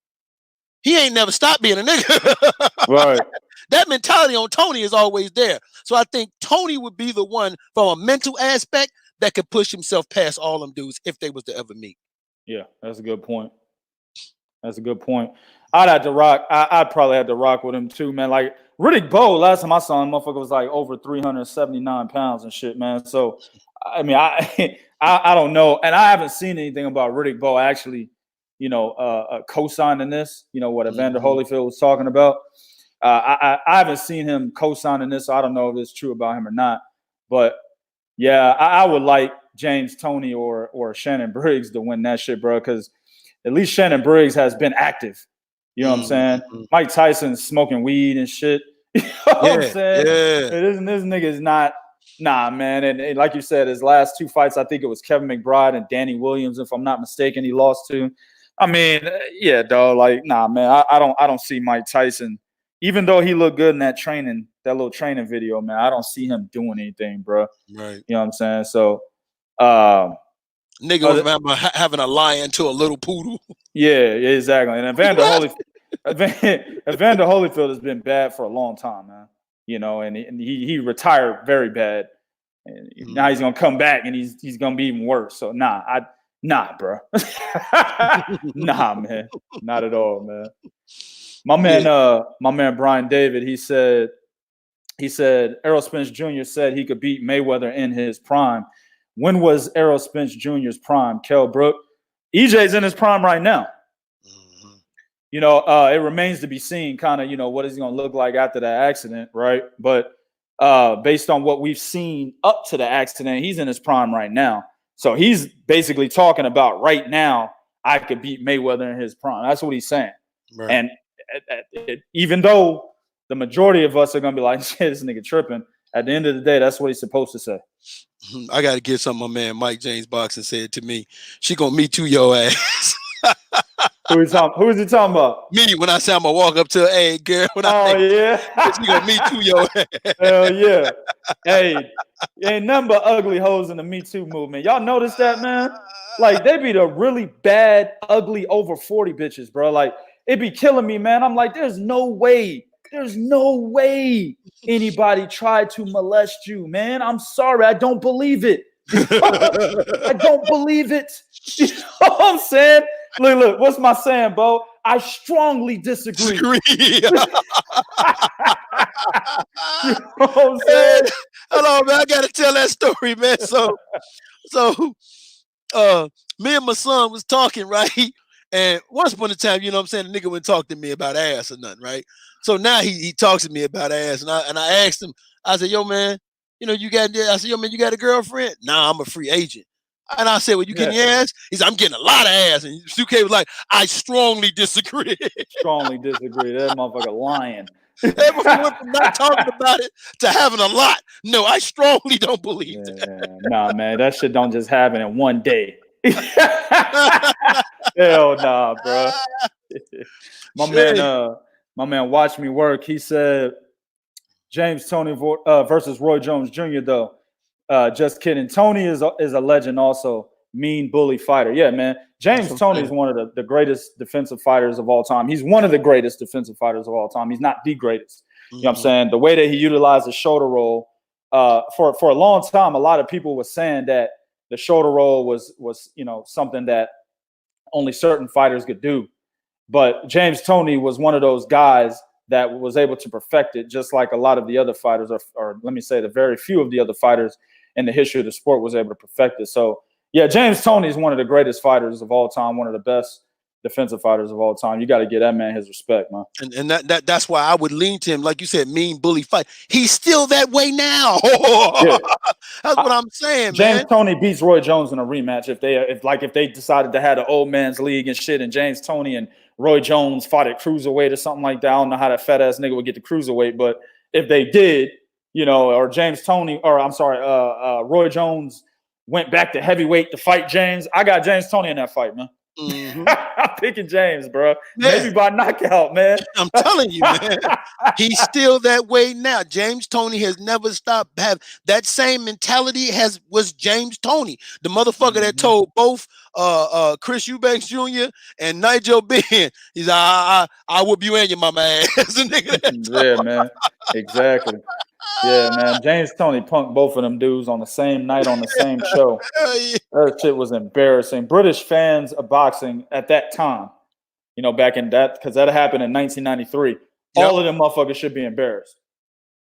He ain't never stopped being a nigga. Right. That mentality on Tony is always there. So I think Tony would be the one from a mental aspect that could push himself past all them dudes if they was to ever meet. Yeah, that's a good point. That's a good point. I'd probably have to rock with him too, man. Like Riddick Bowe, last time I saw him, motherfucker was like over 379 pounds and shit, man. So I mean, I don't know, and I haven't seen anything about Riddick Bowe actually, co-signing this. What Evander Holyfield was talking about. I haven't seen him co-signing this, so I don't know if it's true about him or not. But yeah, I would like James Toney or Shannon Briggs to win that shit, bro, because at least Shannon Briggs has been active. You know what I'm saying? Mike Tyson's smoking weed and shit. You know what I'm saying? Yeah. This nigga is not, nah, man. And like you said, his last two fights, I think it was Kevin McBride and Danny Williams, if I'm not mistaken, he lost to. I mean, yeah, dog. Like, nah, man. I don't see Mike Tyson, even though he looked good in that little training video, man. I don't see him doing anything, bro. Right. You know what I'm saying? So, nigga was having a lion to a little poodle. Yeah, exactly. And Evander Holyfield has been bad for a long time, man. And he retired very bad. And now he's gonna come back and he's gonna be even worse. So nah, bro. Nah, man. Not at all, man. My man Brian David, he said Errol Spence Jr. said he could beat Mayweather in his prime. When was Errol Spence Jr.'s prime? Kell Brook. EJ's in his prime right now. It remains to be seen kind of, what is he going to look like after that accident, right? But based on what we've seen up to the accident, he's in his prime right now. So he's basically talking about right now, I could beat Mayweather in his prime. That's what he's saying. Right. And even though the majority of us are going to be like, shit, this nigga tripping, at the end of the day, that's what he's supposed to say. I got to give something my man Mike James Boxing said to me. She going to me too your ass. Who is he talking about? Me, when I say I'm going to walk up to her, hey, girl. Yeah. She going to me too your ass. Hell yeah. Hey, ain't nothing but ugly hoes in the Me Too movement. Y'all notice that, man? Like, they be the really bad, ugly, over 40 bitches, bro. Like, it be killing me, man. I'm like, there's no way anybody tried to molest you, man. I'm sorry. I don't believe it. I don't believe it. You know what I'm saying? Look, what's my saying, bro? I strongly disagree. You know what I'm saying? Hold on, man. I got to tell that story, man. So, me and my son was talking, right? And once upon a time, you know what I'm saying, the nigga wouldn't talk to me about ass or nothing, right? So now he talks to me about ass, and I asked him, I said, yo, man, you know, you got a girlfriend? Nah, I'm a free agent. And I said, well, you getting your ass? He said, I'm getting a lot of ass. And Suke was like, I strongly disagree. Strongly disagree. That motherfucker lying. Everyone went from not talking about it to having a lot. No, I strongly don't believe that. Nah, man, that shit don't just happen in one day. Hell nah, bro. My man watched me work. He said James Toney versus Roy Jones Jr. though. Just kidding. Toney is a legend also. Mean bully fighter. Yeah, man. James Toney is one of the greatest defensive fighters of all time. He's one of the greatest defensive fighters of all time. He's not the greatest. You know what I'm saying? The way that he utilized the shoulder roll, for a long time, a lot of people were saying that the shoulder roll was something that only certain fighters could do. But James Toney was one of those guys that was able to perfect it, just like a lot of the other fighters, or let me say the very few of the other fighters in the history of the sport was able to perfect it. So, yeah, James Toney is one of the greatest fighters of all time, one of the best defensive fighters of all time. You got to give that man his respect, man. And that's why I would lean to him, like you said, mean bully fight. He's still that way now. Yeah. That's what I'm saying, James man. Toney beats Roy Jones in a rematch if they decided to have an old man's league and shit, and James Toney and Roy Jones fought at cruiserweight or something like that. I don't know how that fat ass nigga would get to cruiserweight, but if they did, or Roy Jones went back to heavyweight to fight James, I got James Toney in that fight, man. Mm-hmm. I'm picking James, bro. Yeah. Maybe by knockout, man. I'm telling you, man. He's still that way now. James Toney has never stopped having that same mentality was James Toney, the motherfucker that told both Chris Eubanks Jr. and Nigel Benn, he's I whoop you and your mama ass. Yeah, man. Exactly. Yeah, man. James Toney punked both of them dudes on the same night on the same show. Yeah. That shit was embarrassing. British fans of boxing at that time, back in that, because that happened in 1993. Yep. All of them motherfuckers should be embarrassed.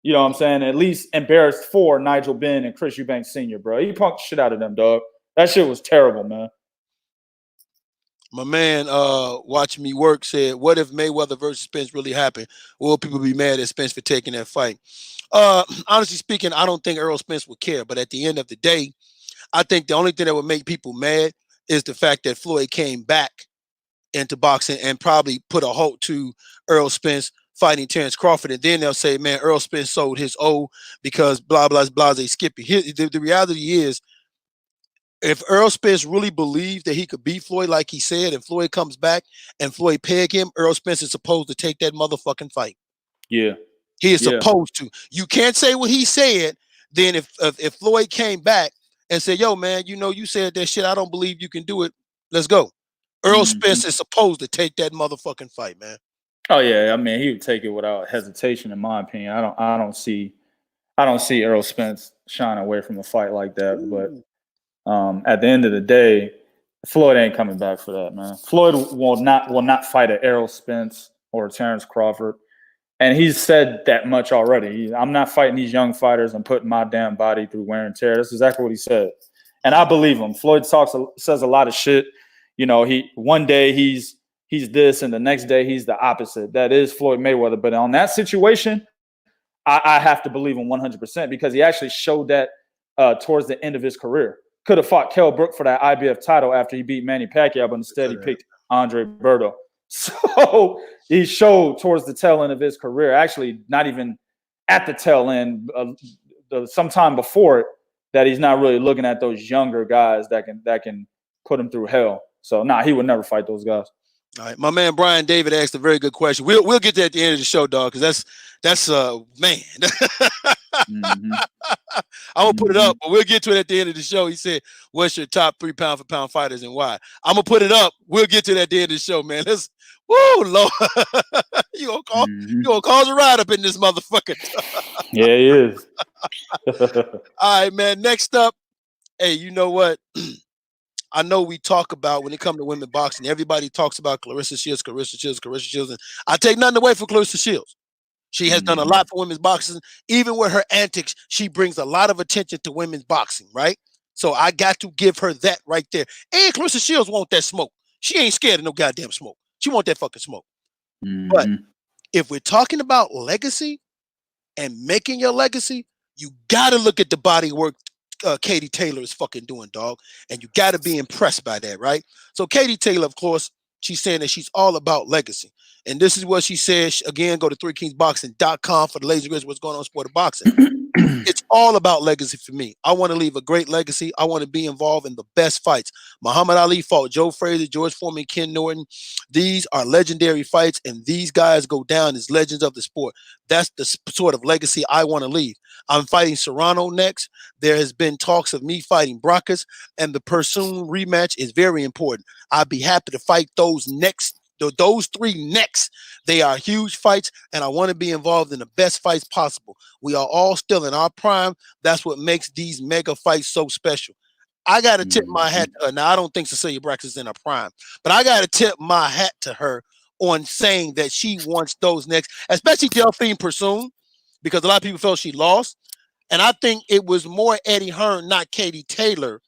You know what I'm saying? At least embarrassed for Nigel Benn and Chris Eubanks Sr., bro. He punked the shit out of them, dog. That shit was terrible, man. My man, watching me work said, what if Mayweather versus Spence really happened? Will people be mad at Spence for taking that fight? Honestly speaking, I don't think Errol Spence would care. But at the end of the day, I think the only thing that would make people mad is the fact that Floyd came back into boxing and probably put a halt to Errol Spence fighting Terrence Crawford. And then they'll say, man, Errol Spence sold his O because blah, blah, blah, they Skippy. The reality is, if Errol Spence really believed that he could beat Floyd like he said, and Floyd comes back and Floyd peg him, Errol Spence is supposed to take that motherfucking fight. Yeah. He is supposed to. You can't say what he said. Then if Floyd came back and said, yo, man, you said that shit. I don't believe you can do it. Let's go. Errol Spence is supposed to take that motherfucking fight, man. Oh, yeah. I mean, he would take it without hesitation, in my opinion. I don't see Errol Spence shying away from a fight like that. But at the end of the day, Floyd ain't coming back for that, man. Floyd will not fight an Errol Spence or Terrence Crawford. And he's said that much already. I'm not fighting these young fighters and putting my damn body through wear and tear. That's exactly what he said. And I believe him. Floyd says a lot of shit. One day he's this and the next day he's the opposite. That is Floyd Mayweather. But on that situation, I have to believe him 100% because he actually showed that towards the end of his career. could have fought Kell Brook for that IBF title after he beat Manny Pacquiao, but instead he picked Andre Berto. So he showed towards the tail end of his career, actually not even at the tail end, sometime before it, that he's not really looking at those younger guys that can put him through hell. So he would never fight those guys. All right, my man Brian David asked a very good question. We'll get that at the end of the show, dog, because that's man. Mm-hmm. I'm gonna put it up, but we'll get to it at the end of the show. He said, "What's your top 3 pound for pound fighters and why?" I'm gonna put it up. We'll get to it at the end of the show, man. Let's, woo, Lord, you gonna cause a ride up in this motherfucker. Yeah, he is. All right, man. Next up, hey, you know what? I know we talk about when it comes to women boxing, everybody talks about Clarissa Shields, and I take nothing away from Clarissa Shields. She has done a lot for women's boxing. Even with her antics, she brings a lot of attention to women's boxing, right? So I got to give her that right there. And Clarissa Shields want that smoke. She ain't scared of no goddamn smoke. She want that fucking smoke. But if we're talking about legacy and making your legacy, you got to look at the body work Katie Taylor is fucking doing, dog. And you got to be impressed by that, right? So Katie Taylor, of course, she's saying that she's all about legacy. And this is what she says. Again, go to 3kingsboxing.com for the lazy rich, what's going on in sport of boxing. It's all about legacy for me. I want to leave a great legacy. I want to be involved in the best fights. Muhammad Ali fought Joe Frazier, George Foreman, Ken Norton. These are legendary fights, and these guys go down as legends of the sport. That's the sort of legacy I want to leave. I'm fighting Serrano next. There has been talks of me fighting Brockus, and the Pursoon rematch is very important. I'd be happy to fight those 3 next. They are huge fights, and I want to be involved in the best fights possible. We are all still in our prime. That's what makes these mega fights so special. I got to tip my hat to her. Now, I don't think Cecilia Brax is in her prime, but I got to tip my hat to her on saying that she wants those next, especially Delphine Pursoon, because a lot of people felt she lost. And I think it was more Eddie Hearn, not Katie Taylor,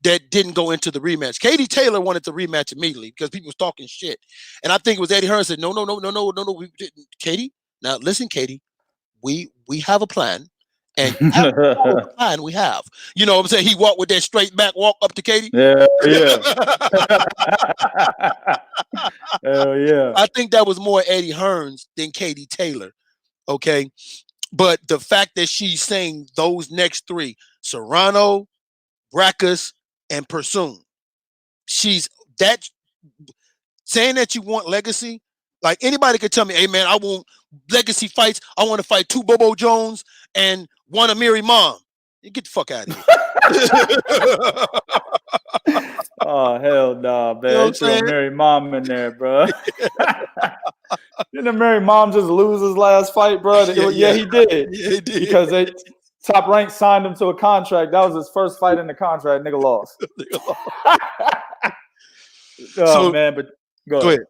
that didn't go into the rematch. Katie Taylor wanted the rematch immediately because people was talking shit. And I think it was Eddie Hearn said, no, we didn't. Katie, now listen, Katie, we have a plan. And the plan we have. You know what I'm saying? He walked with that straight back walk up to Katie. Yeah. Hell yeah. I think that was more Eddie Hearns than Katie Taylor. Okay. But the fact that she's saying those next 3, Serrano, Brackus, and Pursoon, she's that saying that you want legacy. Like anybody could tell me, hey man, I want legacy fights. I want to fight 2 Bobo Jones and 1 Amiri Mom. You get the fuck out of here. Oh hell no, man! You know throw Mary Mom in there, bro. Didn't Mary Mom just lose his last fight, bro? Yeah, he did. Yeah, he did. Because Top Rank signed him to a contract. That was his first fight in the contract. Nigga lost. Man, but go ahead.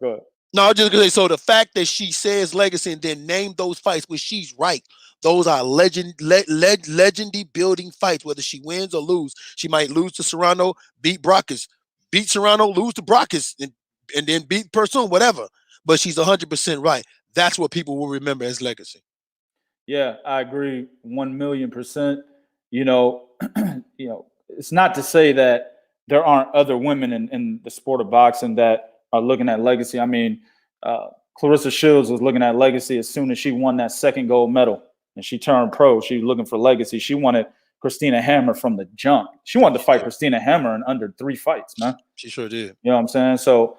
No, I was just gonna say. So the fact that she says legacy and then name those fights, which she's right. Those are legendary building fights. Whether she wins or lose, she might lose to Serrano, beat Brockus, beat Serrano, lose to Brockus, and then beat Pursoon, whatever. But she's 100% right. That's what people will remember as legacy. Yeah, I agree 1,000,000%. You know, it's not to say that there aren't other women in the sport of boxing that are looking at legacy. I mean, Clarissa Shields was looking at legacy as soon as she won that 2nd gold medal and she turned pro. She was looking for legacy. She wanted Christina Hammer from the jump. She wanted to fight Christina Hammer in under 3 fights, man. She sure did. You know what I'm saying? So,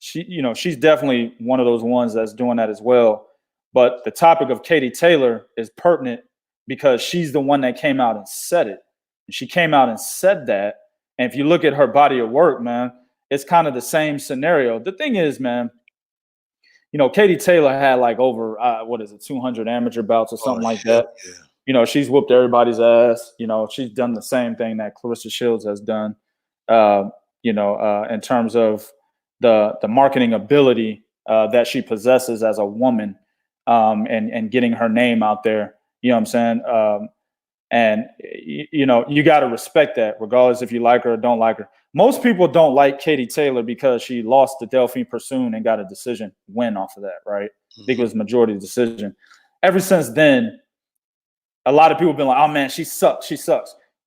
she's definitely one of those ones that's doing that as well. But the topic of Katie Taylor is pertinent because she's the one that came out and said it. And she came out and said that. And if you look at her body of work, man, it's kind of the same scenario. The thing is, man, Katie Taylor had like over, 200 amateur bouts or something like that. Yeah. She's whooped everybody's ass. She's done the same thing that Clarissa Shields has done, in terms of the marketing ability that she possesses as a woman and getting her name out there. You know what I'm saying? And you got to respect that regardless if you like her or don't like her. Most people don't like Katie Taylor because she lost to Delphine Pursoon and got a decision win off of that, right? I think it was majority decision. Ever since then, a lot of people have been like, oh man, she sucks.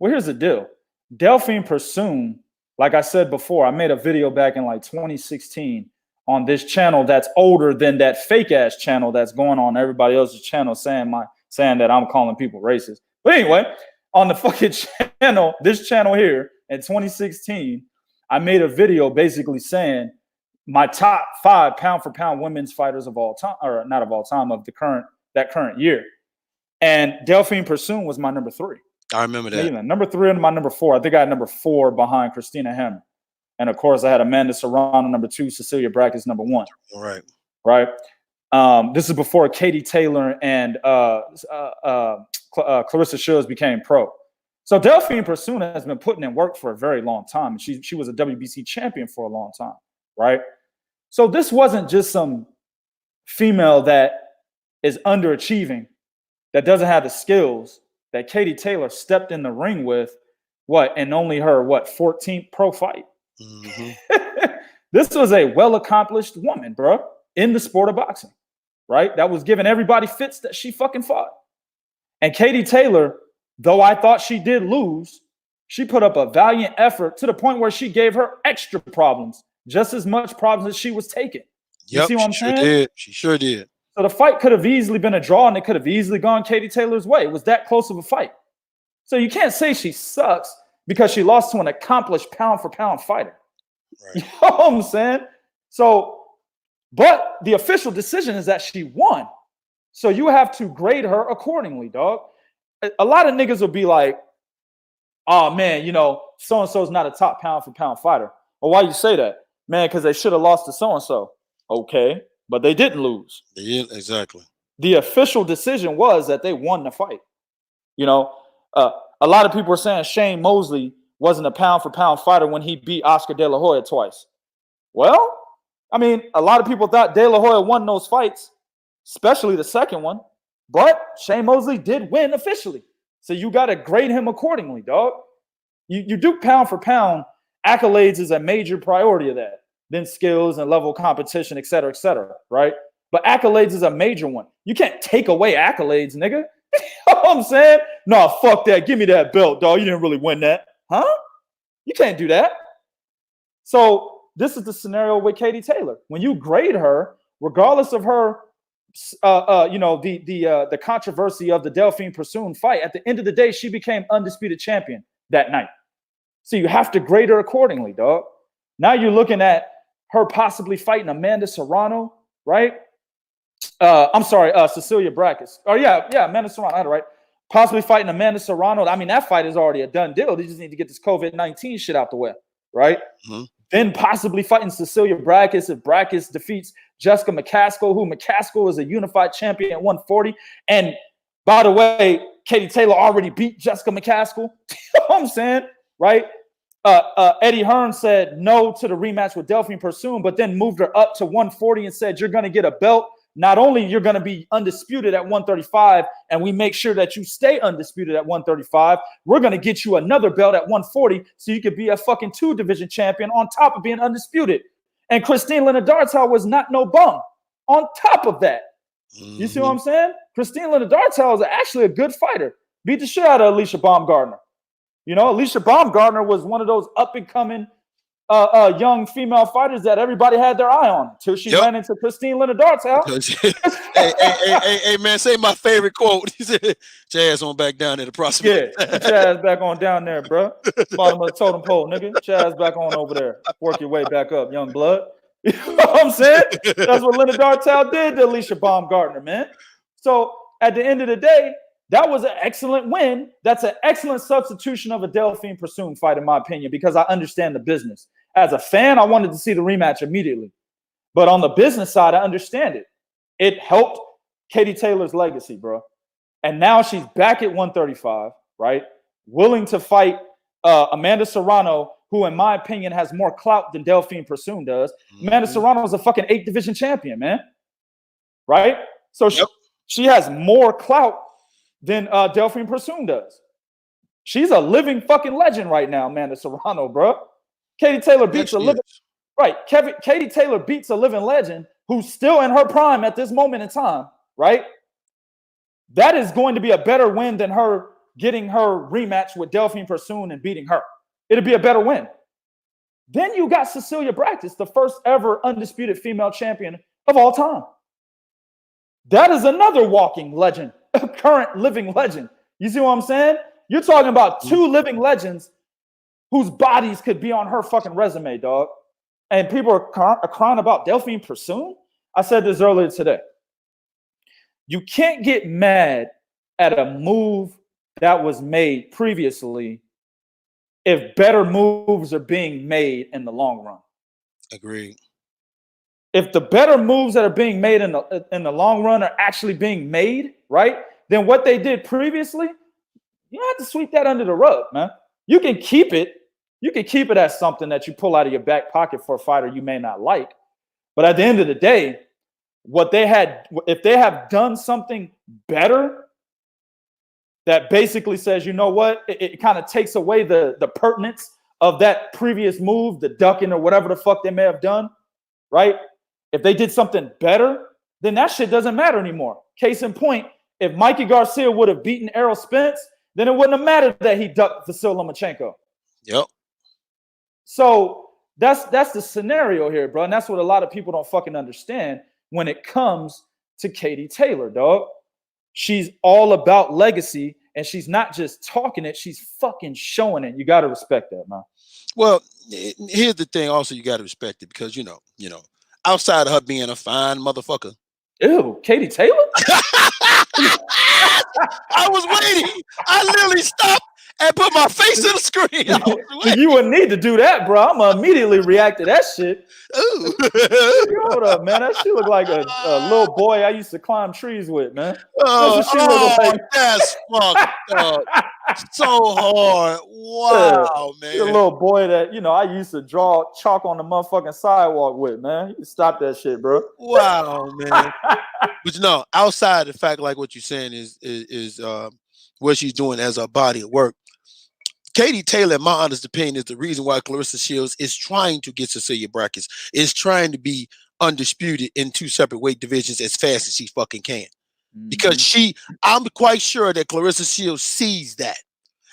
Well, here's the deal. Delphine Persoon, like I said before, I made a video back in like 2016 on this channel that's older than that fake ass channel that's going on everybody else's channel saying that I'm calling people racist. But anyway, on the fucking channel, this channel here in 2016, I made a video basically saying my top 5 pound for pound women's fighters of all time, or not of all time, of that current year. And Delphine Persoon was my number 3. I remember that. Number 3 and my number 4. I think I had number 4 behind Christina Hammer. And of course, I had Amanda Serrano number 2, Cecilia Brækhus number 1. All right. Right. This is before Katie Taylor and Clarissa Shields became pro. So Delphine Persoon has been putting in work for a very long time. She was a WBC champion for a long time. Right. So this wasn't just some female that is underachieving, that doesn't have the skills that Katie Taylor stepped in the ring with, and only her 14th pro fight. Mm-hmm. This was a well-accomplished woman, bro, in the sport of boxing, right? That was giving everybody fits that she fucking fought. And Katie Taylor, though I thought she did lose, she put up a valiant effort to the point where she gave her extra problems, just as much problems as she was taking. You see what I'm saying? She sure did. So the fight could have easily been a draw, and it could have easily gone Katie Taylor's way. It was that close of a fight. So you can't say she sucks because she lost to an accomplished pound-for-pound fighter. Right. You know what I'm saying? So, but the official decision is that she won. So you have to grade her accordingly, dog. A lot of niggas will be like, oh, man, so-and-so's not a top pound-for-pound fighter. Well, why you say that? Man, because they should have lost to so-and-so. Okay. But they didn't lose. Exactly. The official decision was that they won the fight. A lot of people were saying Shane Mosley wasn't a pound-for-pound fighter when he beat Oscar De La Hoya twice. Well, I mean, a lot of people thought De La Hoya won those fights, especially the second one. But Shane Mosley did win officially. So you got to grade him accordingly, dog. You do pound-for-pound. Accolades is a major priority of that. Then skills and level of competition, et cetera, right? But accolades is a major one. You can't take away accolades, nigga. You know what I'm saying? No, fuck that. Give me that belt, dog. You didn't really win that. Huh? You can't do that. So this is the scenario with Katie Taylor. When you grade her, regardless of her, the controversy of the Delphine Persoon fight, at the end of the day, she became undisputed champion that night. So you have to grade her accordingly, dog. Now you're looking at her possibly fighting Amanda Serrano, right? Cecilia Brækhus. Oh, yeah, Amanda Serrano, I had it right. Possibly fighting Amanda Serrano. I mean, that fight is already a done deal. They just need to get this COVID-19 shit out the way, right? Mm-hmm. Then possibly fighting Cecilia Brækhus if Brækhus defeats Jessica McCaskill, who McCaskill is a unified champion at 140. And by the way, Katie Taylor already beat Jessica McCaskill. You know what I'm saying, right? Eddie Hearn said no to the rematch with Delphine Persoon, but then moved her up to 140 and said, you're going to get a belt. Not only you're going to be undisputed at 135, and we make sure that you stay undisputed at 135, we're going to get you another belt at 140 so you could be a fucking 2-division champion on top of being undisputed. And Christine Linda-Dartel was not no bum on top of that. You see what I'm saying? Christine Linda-Dartel is actually a good fighter. Beat the shit out of Alicia Baumgardner. Alicia Baumgardner was one of those up-and-coming young female fighters that everybody had their eye on until she ran into Christine Linda-Dartel. hey, man, say my favorite quote. He said, Chaz on back down there to prosecute. Yeah, Chaz back on down there, bro. Bottom of the totem pole, nigga. Chaz back on over there. Work your way back up, young blood. You know what I'm saying? That's what Linda-Dartel did to Alicia Baumgardner, man. So at the end of the day, that was an excellent win. That's an excellent substitution of a Delphine Persoon fight, in my opinion, because I understand the business. As a fan, I wanted to see the rematch immediately. But on the business side, I understand it. It helped Katie Taylor's legacy, bro. And now she's back at 135, right? Willing to fight Amanda Serrano, who, in my opinion, has more clout than Delphine Persoon does. Mm-hmm. Amanda Serrano is a fucking 8th-division champion, man. Right? So she has more clout than Delphine Persoon does. She's a living fucking legend right now, Amanda Serrano, bro. Katie Taylor beats a living Katie Taylor beats a living legend who's still in her prime at this moment in time, right? That is going to be a better win than her getting her rematch with Delphine Persoon and beating her. It'd be a better win. Then you got Cecilia Brækhus, the first ever undisputed female champion of all time. That is another walking legend, a current living legend. You see what I'm saying? You're talking about two living legends whose bodies could be on her fucking resume, dog. And people are crying about Delphine Persoon. I said this earlier today. You can't get mad at a move that was made previously if better moves are being made in the long run. Agreed. If the better moves that are being made in the long run are actually being made, right? Then what they did previously, you don't have to sweep that under the rug, man. You can keep it. You can keep it as something that you pull out of your back pocket for a fighter you may not like. But at the end of the day, if they have done something better that basically says, you know what, it kind of takes away the pertinence of that previous move, the ducking or whatever the fuck they may have done, right? If they did something better, then that shit doesn't matter anymore. Case in point, if Mikey Garcia would have beaten Errol Spence, then it wouldn't have mattered that he ducked Vasyl Lomachenko. Yep. So that's the scenario here, bro. And that's what a lot of people don't fucking understand when it comes to Katie Taylor, dog. She's all about legacy, and she's not just talking it, she's fucking showing it. You got to respect that, man. Well, here's the thing also, you got to respect it because, you know, outside of her being a fine motherfucker. Ew, Katie Taylor? I was waiting. I literally stopped and put my face to the screen. You wouldn't need to do that, bro. I'm gonna immediately react to that shit. Ooh. Hold up, man. That shit look like a little boy I used to climb trees with, man. That's fucked up. So hard. Wow, man. You're a little boy that, I used to draw chalk on the motherfucking sidewalk with, man. You stop that shit, bro. Wow, man. But outside the fact, like what you're saying is what she's doing as a body of work. Katie Taylor, in my honest opinion, is the reason why Claressa Shields is trying to get Cecilia Brækhus, is trying to be undisputed in two separate weight divisions as fast as she fucking can. Because I'm quite sure that Claressa Shields sees that.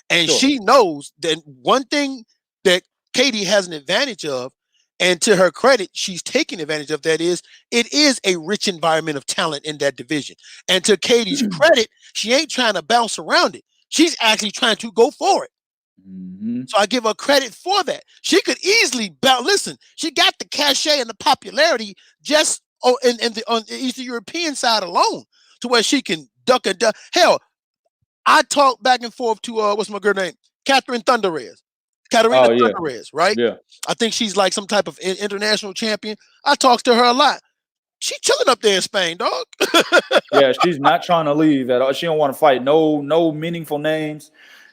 And she knows that one thing that Katie has an advantage of, and to her credit, she's taking advantage of that, is it is a rich environment of talent in that division. And to Katie's credit, she ain't trying to bounce around it. She's actually trying to go for it. So I give her credit for that. She could easily listen, she got the cachet and the popularity just on the Eastern European side alone, to where she can duck and duck. Hell, I talk back and forth to what's my girl name? Katarina Thunderez, right? Yeah. I think she's like some type of international champion. I talk to her a lot. She chilling up there in Spain, dog. Yeah, she's not trying to leave at all. She don't want to fight no meaningful names.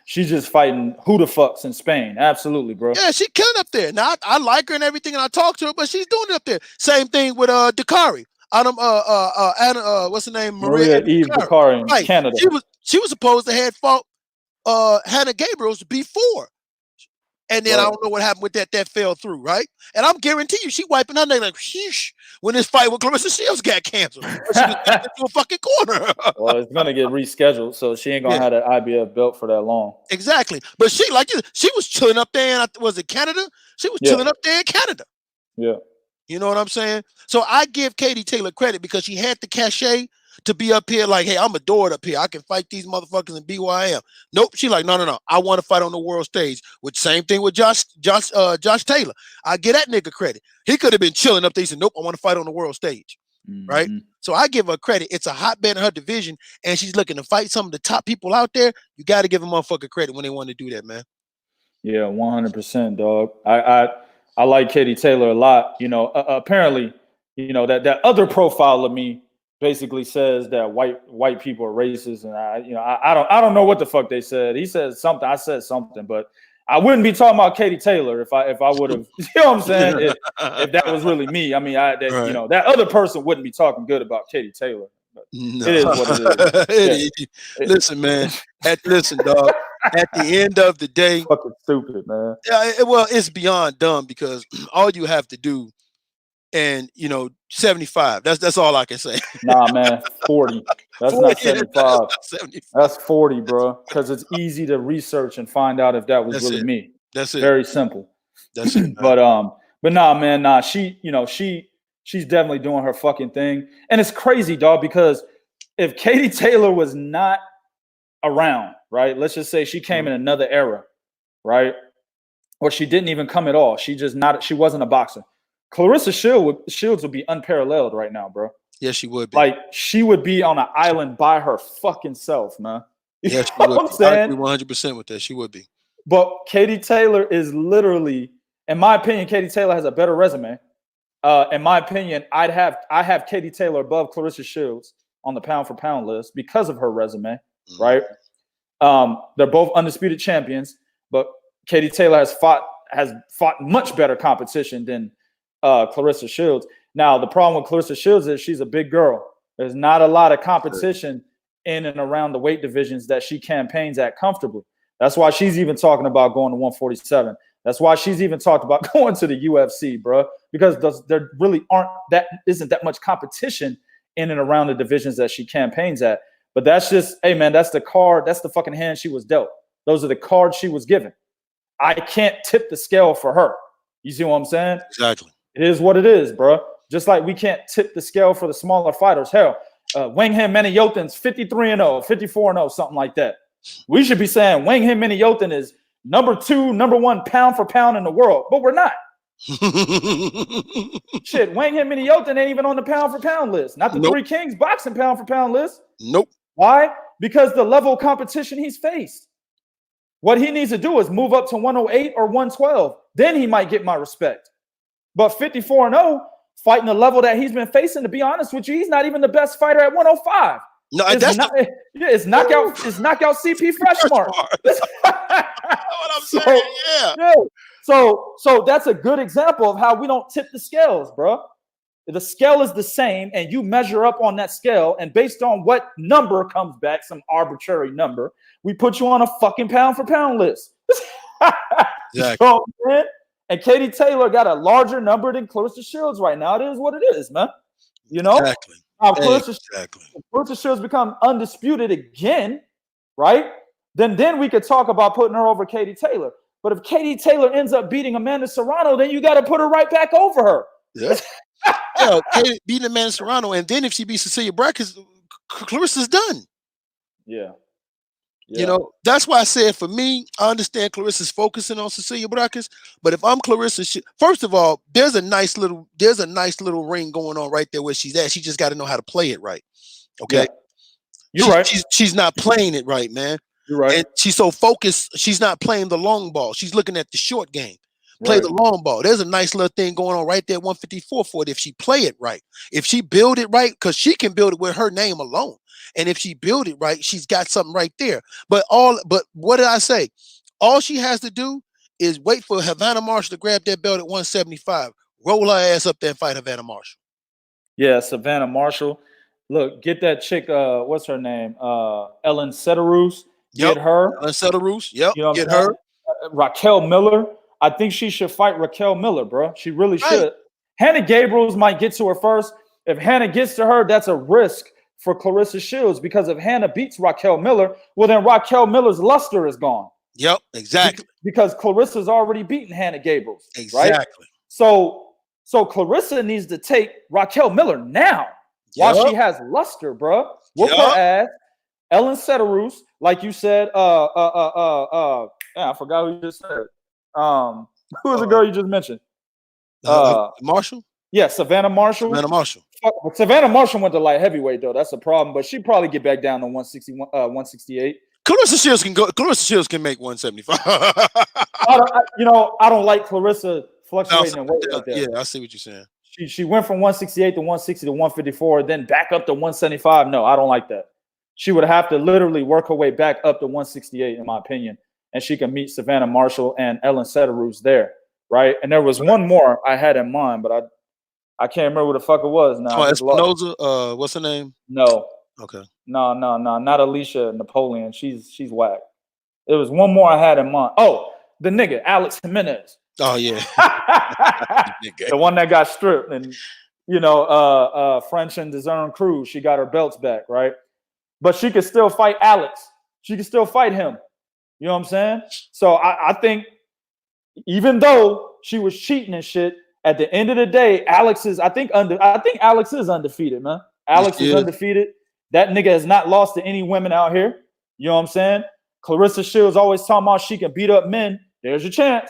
She's just fighting who the fucks in Spain. Absolutely, bro. Yeah, she killing up there. Now I like her and everything, and I talk to her, but she's doing it up there. Same thing with Dakari. What's her name? Maria Eve Dakari in Canada. She was supposed to have fought Hannah Gabriels before. And then I don't know what happened with that. That fell through, right? And I'm guarantee you, she wiping her neck like, sheesh, when this fight with Claressa Shields got canceled. She was back into a fucking corner. Well, it's gonna get rescheduled, so she ain't gonna have that IBF belt for that long. Exactly. But she was chilling up there in, was it Canada? She was chilling up there in Canada. Yeah. You know what I'm saying? So I give Katie Taylor credit because she had the cachet to be up here like, hey, I'm adored up here. I can fight these motherfuckers and be who I am. Nope. She like, no. I want to fight on the world stage. Which same thing with Josh Taylor. I give that nigga credit. He could have been chilling up there. He said, nope, I want to fight on the world stage. Right? So I give her credit. It's a hotbed in her division, and she's looking to fight some of the top people out there. You got to give a motherfucker credit when they want to do that, man. Yeah, 100%, dog. I like Katie Taylor a lot. Apparently, that other profile of me basically says that white people are racist, and I don't know what the fuck they said. He said something, I said something, but I wouldn't be talking about Katie Taylor if I would have, you know what I'm saying? If that was really me. I mean, that other person wouldn't be talking good about Katie Taylor. No. It is what it is. Listen, man. Listen, dog. At the end of the day, fucking stupid, man. Yeah, well, it's beyond dumb because all you have to do and 75. That's all I can say. Nah, man, 40. That's 40, not 75. That's 75. That's 40, bro. Because it's easy to research and find out if that was That's really it. me. That's it. Very simple. That's it. But nah, man, nah. She's definitely doing her fucking thing, and it's crazy, dog. Because if Katie Taylor was not around, right? Let's just say she came in another era, right? Or she didn't even come at all. She wasn't a boxer. Clarissa Shields would be unparalleled right now, bro. Yes, she would be. Like, she would be on an island by her fucking self, man. Yes, she would. I agree 100% with that. She would be. But Katie Taylor is literally, in my opinion, Katie Taylor has a better resume. In my opinion, I have Katie Taylor above Clarissa Shields on the pound for pound list because of her resume, right? They're both undisputed champions, but Katie Taylor has fought much better competition than Clarissa Shields. Now, the problem with Clarissa Shields is she's a big girl. There's not a lot of competition in and around the weight divisions that she campaigns at comfortably. That's why she's even talking about going to 147. That's why she's even talked about going to the UFC, bro, because there really isn't that much competition in and around the divisions that she campaigns at. But that's just, hey, man, that's the card. That's the fucking hand she was dealt. Those are the cards she was given. I can't tip the scale for her. You see what I'm saying? Exactly. It is what it is, bro. Just like we can't tip the scale for the smaller fighters. Hell, Wanghem Menayothin's 53-0, 54-0, something like that. We should be saying Wanghem Menayothin is number 2, number 1 pound for pound in the world, but we're not. Shit, Wanghem Menayothin ain't even on the pound for pound list. Not the Three Kings boxing pound for pound list. Nope. Why? Because the level of competition he's faced. What he needs to do is move up to 108 or 112. Then he might get my respect. But 54-0, fighting the level that he's been facing, to be honest with you, he's not even the best fighter at 105. No, it's knockout CP fresh mark. That's what I'm saying. Yeah. So that's a good example of how we don't tip the scales, bro. The scale is the same, and you measure up on that scale, and based on what number comes back, some arbitrary number, we put you on a fucking pound for pound list. Exactly. So, man, and Katie Taylor got a larger number than Clarissa Shields right now. It is what it is, man. You know? Exactly. Clarissa Shields become undisputed again, right? Then we could talk about putting her over Katie Taylor. But if Katie Taylor ends up beating Amanda Serrano, then you got to put her right back over her. Yeah. Yeah, beating Amanda Serrano, and then if she beats Cecilia Brackett, Clarissa's done. Yeah. You know, that's why I said for me, I understand Clarissa's focusing on Cecilia Brackett, but if I'm Clarissa, first of all, there's a nice little ring going on right there where she's at. She just got to know how to play it right. Okay, yeah. You're right. She's not playing it right, man. You're right. And she's so focused, she's not playing the long ball. She's looking at the short game. Play the long ball. There's a nice little thing going on right there at 154 for it if she play it right. If she build it right, because she can build it with her name alone. And if she build it right, she's got something right there. But what did I say? All she has to do is wait for Havana Marshall to grab that belt at 175. Roll her ass up there and fight Havana Marshall. Yeah, Savannah Marshall. Look, get that chick, what's her name? Ellen Sederus. Get her. Ellen Sederus. Yep. You know get her. Raquel Miller. I think she should fight Raquel Miller, bro. She really should. Hannah Gabriels might get to her first. If Hannah gets to her, that's a risk for Clarissa Shields, because if Hannah beats Raquel Miller, well, then Raquel Miller's luster is gone. Yep, exactly. Because Clarissa's already beaten Hannah Gabriels. Exactly. Right? So Clarissa needs to take Raquel Miller now while she has luster, bro. Whoop her ass. Ellen Sederus, like you said, I forgot who you just said. Who was the girl you just mentioned? Marshall? Yeah, Savannah Marshall. Savannah Marshall went to light heavyweight, though. That's a problem. But she'd probably get back down to 168. Clarissa Shields can go. Clarissa Shields can make 175. I don't like Clarissa fluctuating in weight like that. Yeah, I see what you're saying. She went from 168 to 160 to 154, then back up to 175. No, I don't like that. She would have to literally work her way back up to 168, in my opinion. And she can meet Savannah Marshall and Ellen Sederus there, right? And there was one more I had in mind, but I can't remember what the fuck it was now. Espinoza, what's her name? No. Okay. No, not Alicia Napoleon. She's whack. There was one more I had in mind. Oh, the nigga, Alex Jimenez. Oh yeah. The one that got stripped, and French and Desiree Cruz, she got her belts back, right? But she could still fight Alex. She could still fight him. You know what I'm saying? So I think even though she was cheating and shit, at the end of the day, I think Alex is undefeated, man. Alex is undefeated. That nigga has not lost to any women out here. You know what I'm saying? Clarissa Shields always talking about she can beat up men. There's your chance.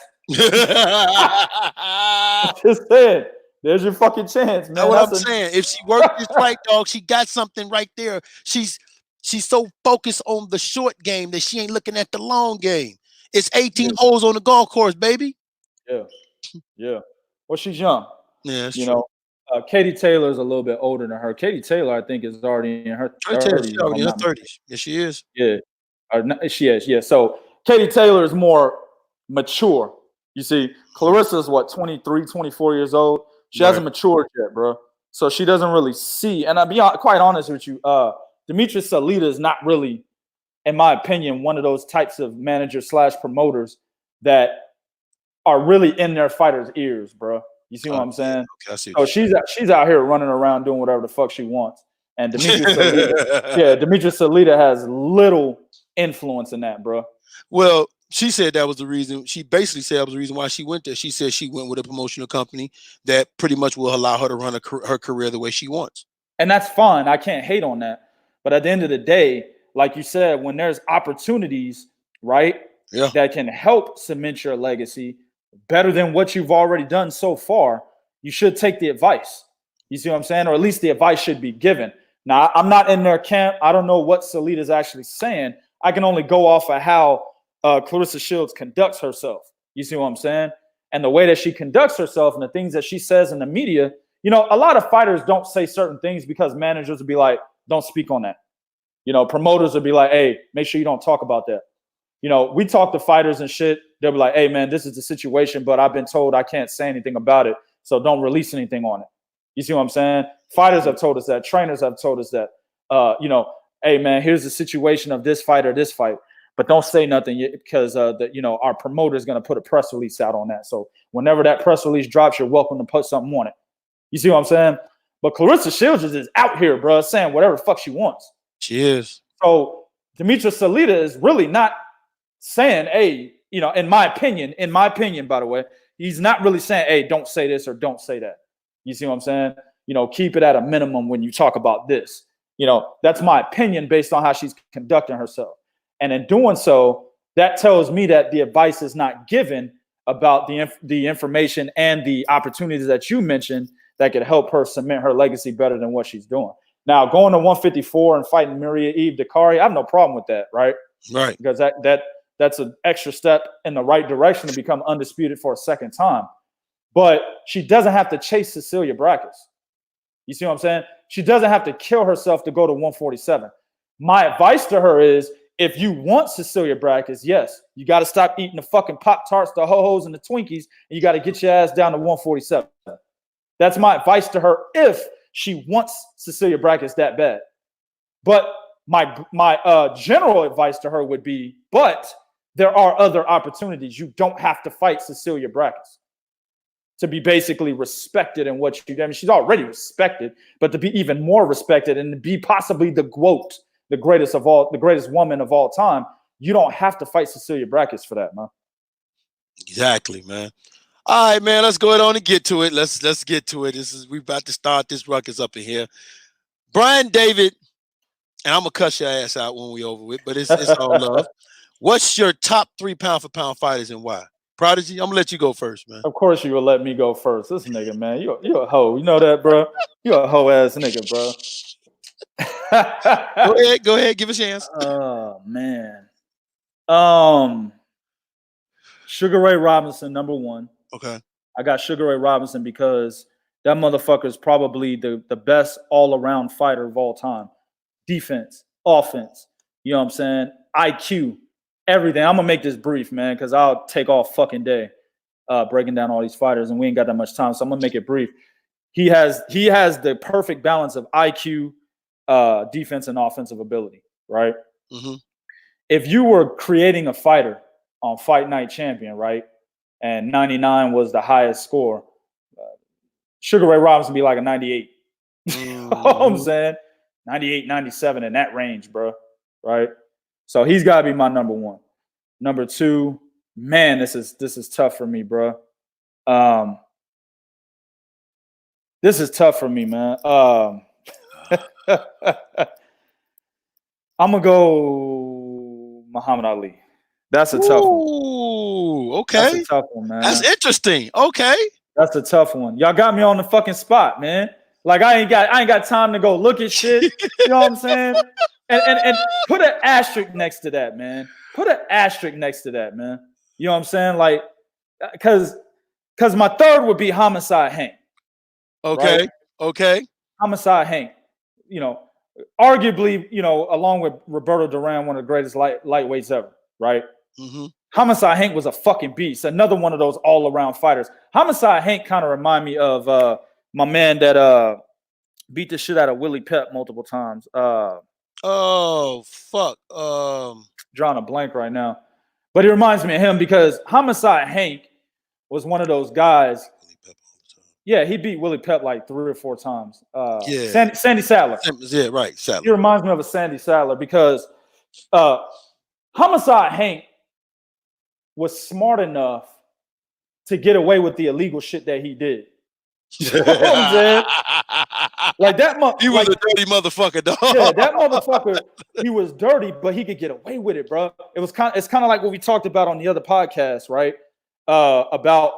Just saying. There's your fucking chance, man. That's what I'm saying. If she worked this right, dog, she got something right there. She's so focused on the short game that she ain't looking at the long game. It's 18 holes on the golf course, baby. Yeah. Well, she's young. Yeah, that's true. Katie Taylor is a little bit older than her. Katie Taylor, I think, is already in her 30s. She's already in her 30s. Yes, she is. Yeah. She is. Yeah. So Katie Taylor is more mature. You see, Clarissa's what, 23, 24 years old. She hasn't matured yet, bro. So she doesn't really see. And I'll be quite honest with you, Demetrius Salita is not really, in my opinion, one of those types of managers / promoters that are really in their fighters' ears, bro. You see what I'm saying? Okay, I see. So she's out here running around doing whatever the fuck she wants. And Demetrius Salita has little influence in that, bro. Well, she said that was the reason. She basically said that was the reason why she went there. She said she went with a promotional company that pretty much will allow her to run her career the way she wants. And that's fine. I can't hate on that. But at the end of the day, like you said, when there's opportunities, right, that can help cement your legacy better than what you've already done so far, you should take the advice. You see what I'm saying? Or at least the advice should be given. Now, I'm not in their camp. I don't know what Salita's actually saying. I can only go off of how Clarissa Shields conducts herself. You see what I'm saying? And the way that she conducts herself and the things that she says in the media, a lot of fighters don't say certain things because managers will be like, don't speak on that. Promoters will be like, hey, make sure you don't talk about that. We talk to fighters and shit. They'll be like, hey, man, this is the situation, but I've been told I can't say anything about it. So don't release anything on it. You see what I'm saying? Fighters have told us that. Trainers have told us that, hey, man, here's the situation of this fight or this fight. But don't say nothing because our promoter is going to put a press release out on that. So whenever that press release drops, you're welcome to put something on it. You see what I'm saying? But Clarissa Shields is out here, bro, saying whatever the fuck she wants. She is. So Demetrius Salita is really not saying, hey, in my opinion, by the way, he's not really saying, hey, don't say this or don't say that. You see what I'm saying? Keep it at a minimum when you talk about this. That's my opinion based on how she's conducting herself. And in doing so, that tells me that the advice is not given about the information and the opportunities that you mentioned that could help her cement her legacy better than what she's doing. Now, going to 154 and fighting Maria Eve Dakari, I have no problem with that, right? Right. Because that's an extra step in the right direction to become undisputed for a second time. But she doesn't have to chase Cecilia Brækhus. You see what I'm saying? She doesn't have to kill herself to go to 147. My advice to her is, if you want Cecilia Brækhus, yes, you got to stop eating the fucking Pop-Tarts, the Ho-Hos, and the Twinkies, and you got to get your ass down to 147. That's my advice to her if she wants Cecilia Brækhus that bad. But my general advice to her would be, but there are other opportunities. You don't have to fight Cecilia Brækhus to be basically respected in what you do. I mean, she's already respected, but to be even more respected and to be possibly the GOAT, the greatest woman of all time, you don't have to fight Cecilia Brækhus for that, man. Exactly, man. All right, man. Let's go ahead on and get to it. Let's get to it. We about to start this ruckus up in here. Brian David, and I'm gonna cuss your ass out when we over with, but it's all love. What's your top 3 pound for pound fighters and why? Prodigy, I'm gonna let you go first, man. Of course you will let me go first. This nigga, man, you a hoe. You know that, bro. You a hoe ass nigga, bro. Go ahead, give a chance. Oh man. Sugar Ray Robinson, number 1. Okay. I got Sugar Ray Robinson because that motherfucker is probably the best all-around fighter of all time. Defense, offense, you know what I'm saying? IQ, everything. I'm gonna make this brief, man, because I'll take all fucking day breaking down all these fighters, and we ain't got that much time, so I'm gonna make it brief. He has the perfect balance of IQ, defense, and offensive ability, right? Mm-hmm. If you were creating a fighter on Fight Night Champion, right, and 99 was the highest score. Sugar Ray Robinson be like a 98. You know what I'm saying? 98, 97 in that range, bro. Right? So he's got to be my number one. Number two, man, this is tough for me, bro. This is tough for me, man. I'm gonna go Muhammad Ali. That's a tough one. Ooh, okay. That's a tough one, man. That's interesting. Okay. That's a tough one. Y'all got me on the fucking spot, man. Like I ain't got time to go look at shit. You know what I'm saying? And put an asterisk next to that, man. Put an asterisk next to that, man. You know what I'm saying? Like, cause my third would be Homicide Hank. Okay. Right? Okay. Homicide Hank. You know, arguably, you know, along with Roberto Duran, one of the greatest lightweights ever, right? Mm-hmm. Homicide Hank was a fucking beast. Another one of those all-around fighters. Homicide Hank kind of remind me of my man that beat the shit out of Willie Pep multiple times. Oh, fuck. Drawing a blank right now. But it reminds me of him because Homicide Hank was one of those guys. Yeah, he beat Willie Pep like 3 or 4 times. Yeah. Sandy Sadler. Yeah, right. Sadler. He reminds me of a Sandy Sadler because Homicide Hank was smart enough to get away with the illegal shit that he did. You know what I'm saying? Like that he was a dirty motherfucker, dog. Yeah, that motherfucker, he was dirty, but he could get away with it, bro. It's kind of like what we talked about on the other podcast, right? About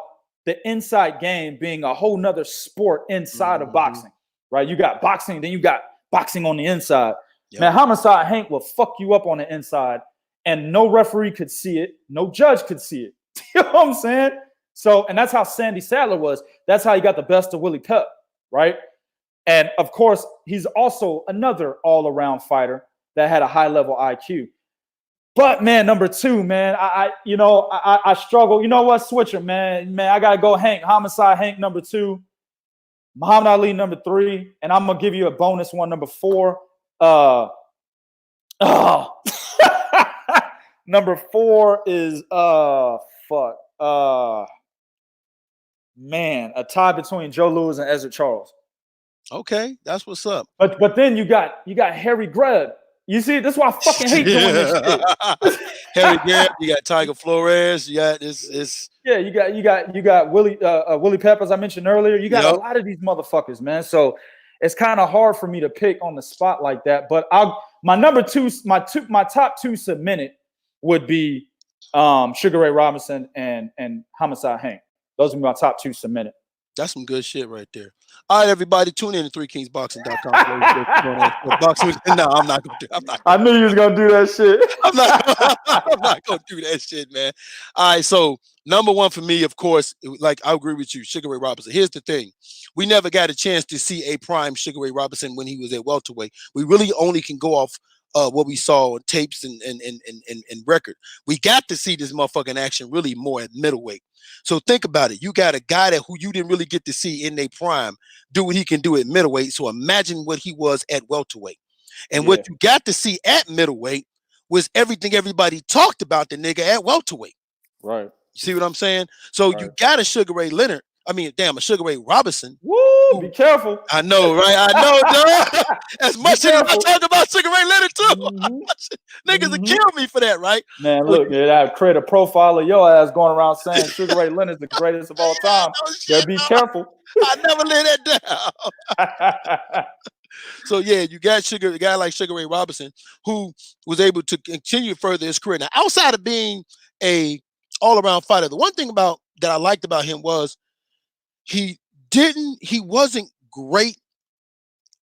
the inside game being a whole nother sport inside of boxing, right? You got boxing, then you got boxing on the inside. Yep. Man, Homicide Hank will fuck you up on the inside, and no referee could see it, no judge could see it. You know what I'm saying? So, and that's how Sandy Sadler was. That's how he got the best of Willie Pep, right? And of course, he's also another all-around fighter that had a high-level IQ. But man, number 2, man, I struggle. You know what? Switcher, man, I gotta go Hank. Homicide Hank, number 2. Muhammad Ali, number 3, and I'm gonna give you a bonus one, number 4. Number 4 is man, a tie between Joe Louis and Ezra Charles. Okay, that's what's up. But then you got Harry Greb. You see, that's why I fucking hate doing this shit. Harry Greb, you got Tiger Flores, you got this. Yeah, you got Willie Pep, as I mentioned earlier. You got a lot of these motherfuckers, man. So it's kind of hard for me to pick on the spot like that. But my top 2 submitted would be Sugar Ray Robinson and Homicide Hank. Those would be my top 2 submitted. That's some good shit right there. All right, everybody, tune in to 3kingsboxing.com. Boxing. No, I'm not gonna do. I knew you was gonna do that shit. I'm not gonna do that shit, man. All right, so number 1 for me, of course, like I agree with you, Sugar Ray Robinson. Here's the thing: we never got a chance to see a prime Sugar Ray Robinson when he was at welterweight. We really only can go off what we saw on tapes and record. We got to see this motherfucking action really more at middleweight. So think about it. You got a guy who you didn't really get to see in their prime do what he can do at middleweight. So imagine what he was at welterweight. And what you got to see at middleweight was everything everybody talked about the nigga at welterweight. Right. You see what I'm saying? So you got a Sugar Ray Leonard. I mean, damn, a Sugar Ray Robinson. Woo! Be careful. I know, right? I know, dog. As much as I talk about Sugar Ray Leonard too, niggas will kill me for that, right? Man, look, I create a profile of your ass going around saying Sugar Ray Leonard's the greatest of all time. Better be careful. I never lay that down. So yeah, you got a guy like Sugar Ray Robinson who was able to continue further his career. Now, outside of being a all-around fighter, the one thing that I liked about him was he wasn't great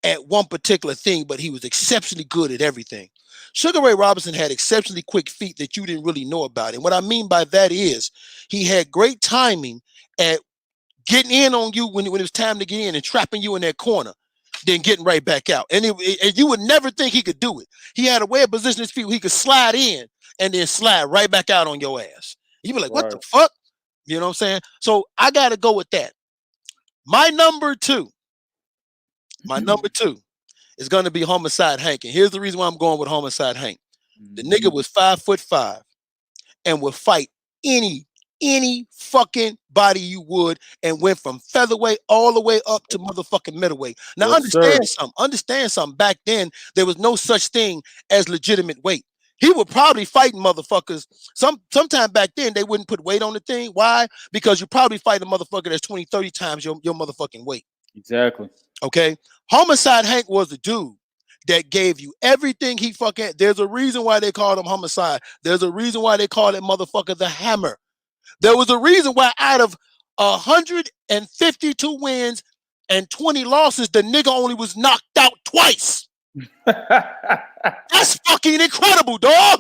at one particular thing, but he was exceptionally good at everything. Sugar Ray Robinson had exceptionally quick feet that you didn't really know about. And what I mean by that is he had great timing at getting in on you when it was time to get in and trapping you in that corner, then getting right back out. And you would never think he could do it. He had a way of positioning his feet where he could slide in and then slide right back out on your ass. You'd be like, what the fuck? You know what I'm saying? So I got to go with that. My number 2 is going to be Homicide Hank. And here's the reason why I'm going with Homicide Hank. The nigga was 5'5" and would fight any any fucking body you would, and went from featherweight all the way up to motherfucking middleweight. Now understand something. Back then, there was no such thing as legitimate weight. He would probably fighting motherfuckers. Sometime back then, they wouldn't put weight on the thing. Why? Because you probably fight a motherfucker that's 20, 30 times your motherfucking weight. Exactly. Okay? Homicide Hank was the dude that gave you everything he fucking. There's a reason why they called him Homicide. There's a reason why they called that motherfucker the Hammer. There was a reason why out of 152 wins and 20 losses, the nigga only was knocked out twice. That's fucking incredible, dog.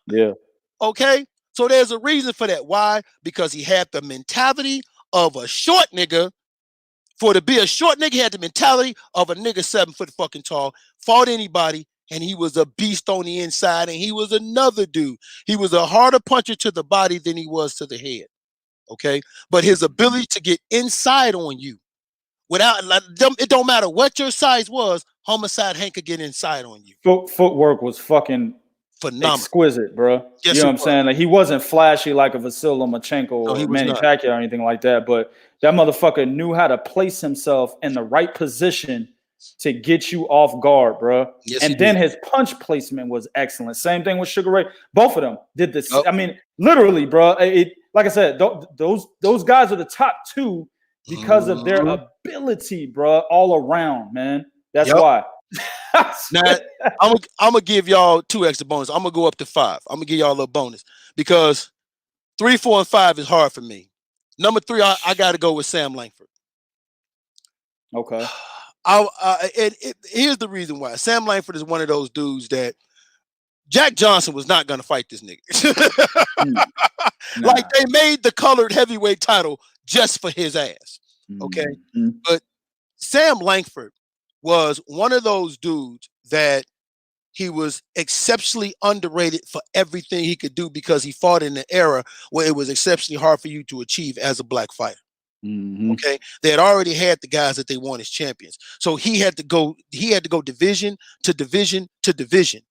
Yeah. Okay? So there's a reason for that. Why? Because he had the mentality of a short nigga. For to be a short nigga, he had the mentality of a nigga 7 foot fucking tall, fought anybody, and he was a beast on the inside, and he was another dude. He was a harder puncher to the body than he was to the head. Okay? But his ability to get inside on you, without, it don't matter what your size was, Homicide Hank could get inside on you. Footwork was fucking phenomenal, exquisite, bro. Yes, you know what I'm saying? Like, he wasn't flashy like a Vasyl Lomachenko or Manny Pacquiao or anything like that, but that motherfucker knew how to place himself in the right position to get you off guard, bro. Yes, and then his punch placement was excellent. Same thing with Sugar Ray. Both of them did this. I mean, literally, bro. Like I said, those guys are the top two because of their ability, bro, all around, man. That's why. Now, I'm gonna give y'all 2 extra bonus. I'm gonna go up to 5. I'm gonna give y'all a little bonus because 3, 4, and 5 is hard for me. Number 3, I got to go with Sam Langford. Okay. Here's the reason why. Sam Langford is one of those dudes that Jack Johnson was not gonna fight this nigga. Like, they made the colored heavyweight title just for his ass. Okay, but Sam Langford was one of those dudes that he was exceptionally underrated for everything he could do because he fought in an era where it was exceptionally hard for you to achieve as a black fighter. Okay, they had already had the guys that they want as champions, so he had to go division to division to division,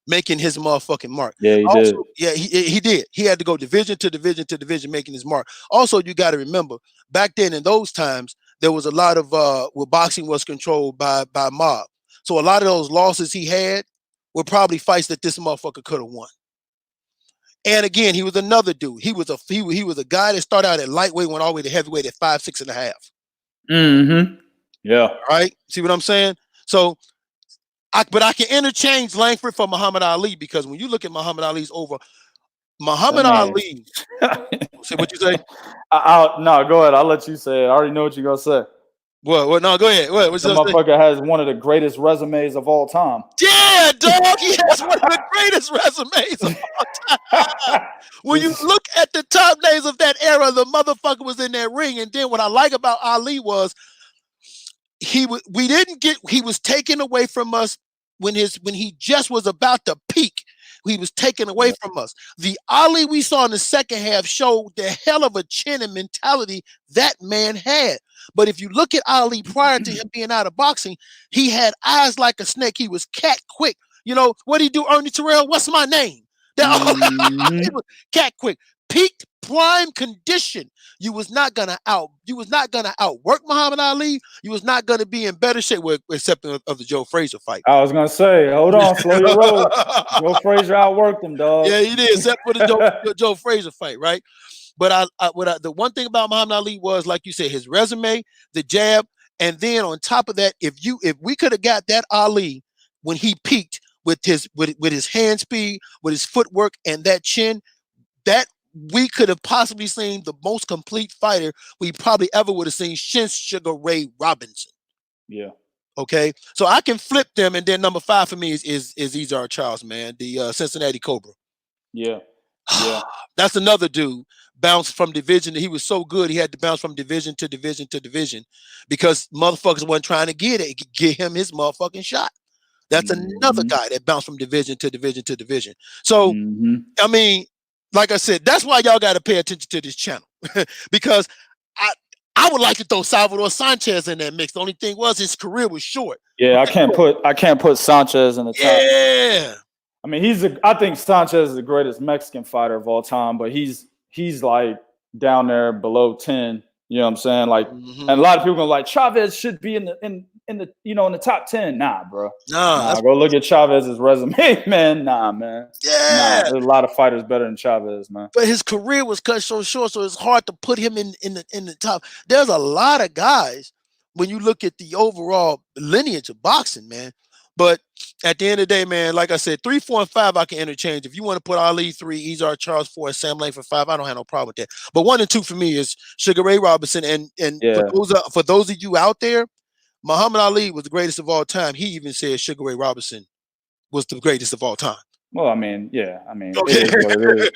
making his motherfucking mark. Yeah, he did. Yeah, he did. He had to go division to division to division, making his mark. Also, you got to remember, back then in those times, there was a lot of where boxing was controlled by mob. So a lot of those losses he had were probably fights that this motherfucker could have won. And again, he was another dude. He was a guy that started out at lightweight, went all the way to heavyweight at 5', 6.5. Yeah. Right. See what I'm saying? So, but I can interchange Langford for Muhammad Ali because when you look at Muhammad Ali's over, Muhammad Ali. Say what you say? No, go ahead. I'll let you say it. I already know what you're gonna say. What? No, go ahead. What's the motherfucker has one of the greatest resumes of all time. Yeah, dog. He has one of the greatest resumes of all time. When you look at the top names of that era, the motherfucker was in that ring. And then what I like about Ali was he was taken away from us when he just was about to peak. He was taken away from us. The Ali we saw in the second half showed the hell of a chin and mentality that man had. But if you look at Ali prior to him being out of boxing, he had eyes like a snake. He was cat quick. You know, what did he do, Ernie Terrell? What's my name? He was cat quick. Peaked prime condition. You was not gonna outwork Muhammad Ali. You was not gonna be in better shape, except of the Joe Frazier fight. I was gonna say, hold on, slow your roll. Joe Frazier outworked him, dog. Yeah, he did, except for the Joe Frazier fight, right? But the one thing about Muhammad Ali was, like you said, his resume, the jab, and then on top of that, if we could have got that Ali when he peaked with his hand speed, with his footwork, and that chin, that we could have possibly seen the most complete fighter we probably ever would have seen since Sugar Ray Robinson. Yeah. Okay. So I can flip them, and then number 5 for me is Ezar Charles, man, the Cincinnati Cobra. Yeah. Yeah. That's another dude. Bounced from division. He was so good, he had to bounce from division to division to division because motherfuckers wasn't trying to get him his motherfucking shot. That's another guy that bounced from division to division to division. So, I mean, like I said, that's why y'all got to pay attention to this channel because I would like to throw Salvador Sanchez in that mix. The only thing was his career was short. Yeah, I can't put Sanchez in the top. Yeah. I mean, I think Sanchez is the greatest Mexican fighter of all time, but he's he's like down there below 10. You know what I'm saying? Like, Mm-hmm. and a lot of people are like, Chavez should be in the in the top 10. Nah, bro. Nah, go look at Chavez's resume, man. Nah, man. Yeah. Nah, there's a lot of fighters better than Chavez, man. But his career was cut so short, so it's hard to put him in the top. There's a lot of guys when you look at the overall lineage of boxing, man. But at the end of the day, man, like I said, 3, 4, and 5 I can interchange. If you want to put Ali 3, Izar Charles 4, and Sam Langford 5, I don't have no problem with that. But 1 and 2 for me is Sugar Ray Robinson. And Yeah. for those of you out there, Muhammad Ali was the greatest of all time. He even said Sugar Ray Robinson was the greatest of all time. Well, I mean, yeah, I mean, it is what it is.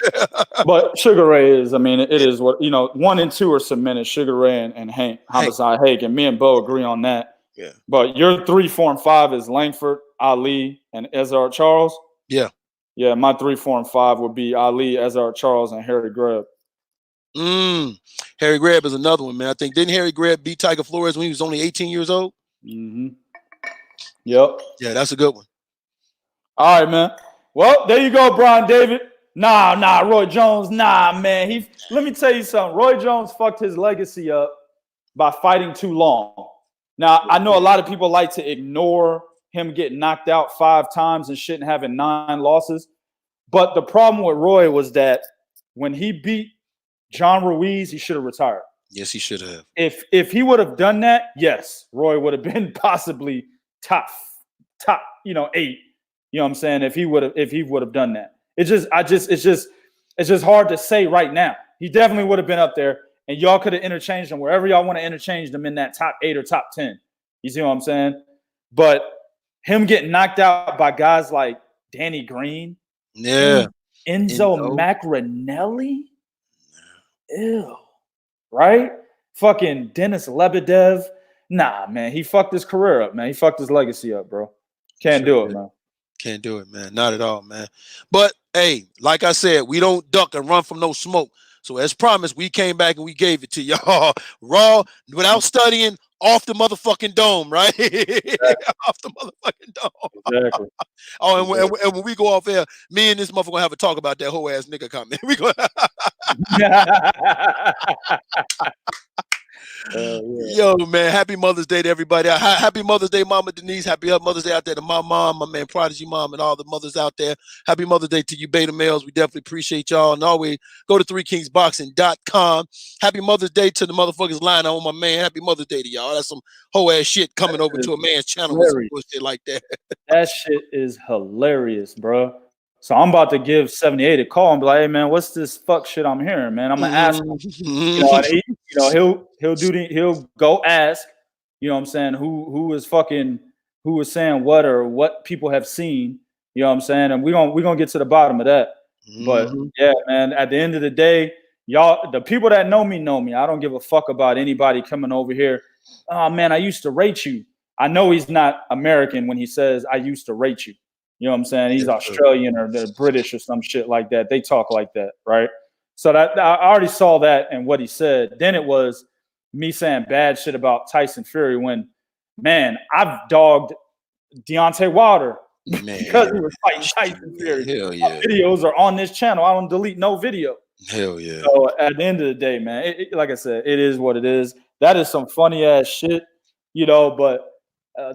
But Sugar Ray is, I mean, it is what, 1 and 2 are cemented, Sugar Ray and Hank, Homicide Hank, and me and Bo agree on that. Yeah. But your 3, 4, and 5 is Langford, Ali, and Ezzard Charles. Yeah. Yeah, my 3, 4, and 5 would be Ali, Ezzard Charles, and Harry Greb. Harry Greb is another one, man. I think, didn't Harry Greb beat Tiger Flores when he was only 18 years old? Mm-hmm. Yep. Yeah, that's a good one. All right, man. Well, there you go, Brian David. Nah, Roy Jones. Nah, man. Let me tell you something. Roy Jones fucked his legacy up by fighting too long. Now, I know a lot of people like to ignore him getting knocked out 5 times and shit and having 9 losses. But the problem with Roy was that when he beat John Ruiz, he should have retired. Yes, he should have. If he would have done that, yes, Roy would have been possibly top 8. You know what I'm saying? If he would have done that. It's just hard to say right now. He definitely would have been up there, and y'all could have interchanged him wherever y'all want to interchange them in that top 8 or top 10. You see what I'm saying? But him getting knocked out by guys like Danny Green, Enzo Macronelli, ew, right? Fucking Dennis Lebedev. Nah, man, he fucked his career up, man. He fucked his legacy up, bro. Can't do it, man. Can't do it, man. Not at all, man. But hey, like I said, we don't duck and run from no smoke. So as promised, we came back and we gave it to y'all raw, without studying, off the motherfucking dome, right? Exactly. Off the motherfucking dome. Exactly. And when we go off air, me and this motherfucker gonna have a talk about that whole ass nigga comment. We go. Yo, man, happy Mother's Day to everybody. Happy Mother's Day, Mama Denise. Happy Mother's Day out there to my mom, my man Prodigy Mom, and all the mothers out there. Happy Mother's Day to you beta males. We definitely appreciate y'all. And always go to 3kingsboxing.com. Happy Mother's Day to the motherfuckers lying on my man. Happy Mother's Day to y'all. That's some whole ass shit coming over to a man's channel with some bullshit like that. That shit is hilarious, bro. So I'm about to give 78 a call and be like, hey man, what's this fuck shit I'm hearing, man? I'm gonna ask him. He'll go ask, you know what I'm saying, who is saying what or what people have seen, you know what I'm saying? And we're gonna get to the bottom of that. But yeah, man, at the end of the day, y'all, the people that know me. I don't give a fuck about anybody coming over here. Oh man, I used to rate you. I know he's not American when he says I used to rate you. You know what I'm saying? He's Australian or they're British or some shit like that. They talk like that, right? So that I already saw that and what he said. Then it was me saying bad shit about Tyson Fury when, man, I've dogged Deontay Wilder because he was fighting Tyson Fury. Hell yeah. My videos are on this channel. I don't delete no video. Hell yeah. So at the end of the day, man, like I said, it is what it is. That is some funny ass shit, but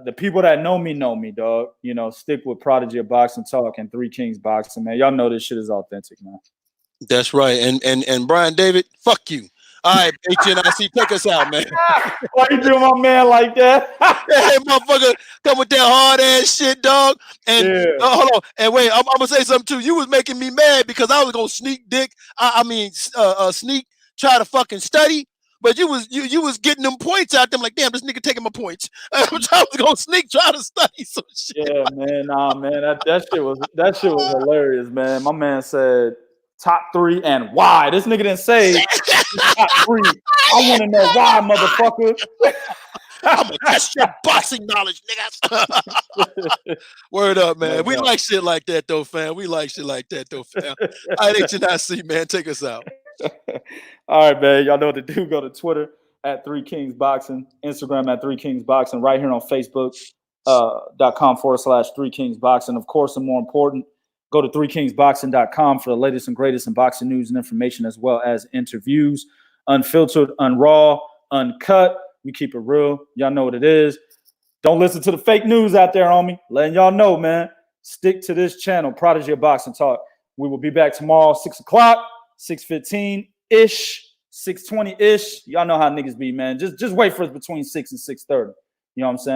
the people that know me, dog. Stick with Prodigy of Boxing Talk and 3 Kings Boxing, man. Y'all know this shit is authentic, man. That's right. And Brian David, fuck you. All right, HNIC, take us out, man. Why you doing my man like that? Hey, motherfucker, come with that hard ass shit, dog. And hold on. And wait, I'm gonna say something too. You was making me mad because I was gonna sneak try to fucking study. But you was getting them points out there. I'm like, damn, this nigga taking my points. I was gonna try to study some shit. Yeah, man, man. That shit was hilarious, man. My man said top 3 and why. This nigga didn't say top 3. I want to know why, motherfucker. I'm gonna test your boxing knowledge, niggas. Word up, man. We like shit like that, though, fam. All right, HNIC, man. Take us out. All right, man. Y'all know what to do. Go to Twitter at 3 Kings Boxing, Instagram at 3 Kings Boxing, right here on Facebook.com/3 Kings Boxing. Of course, and more important, Go to 3kingsboxing.com for the latest and greatest in boxing news and information, as well as interviews. Unfiltered, unraw, uncut. We keep it real. Y'all know what it is. Don't listen to the fake news out there, homie. Letting y'all know, man. Stick to this channel, Prodigy of Boxing Talk. We will be back tomorrow, 6 o'clock, 6:15-ish, 6:20-ish. Y'all know how niggas be, man. Just wait for us between 6 and 6:30. You know what I'm saying?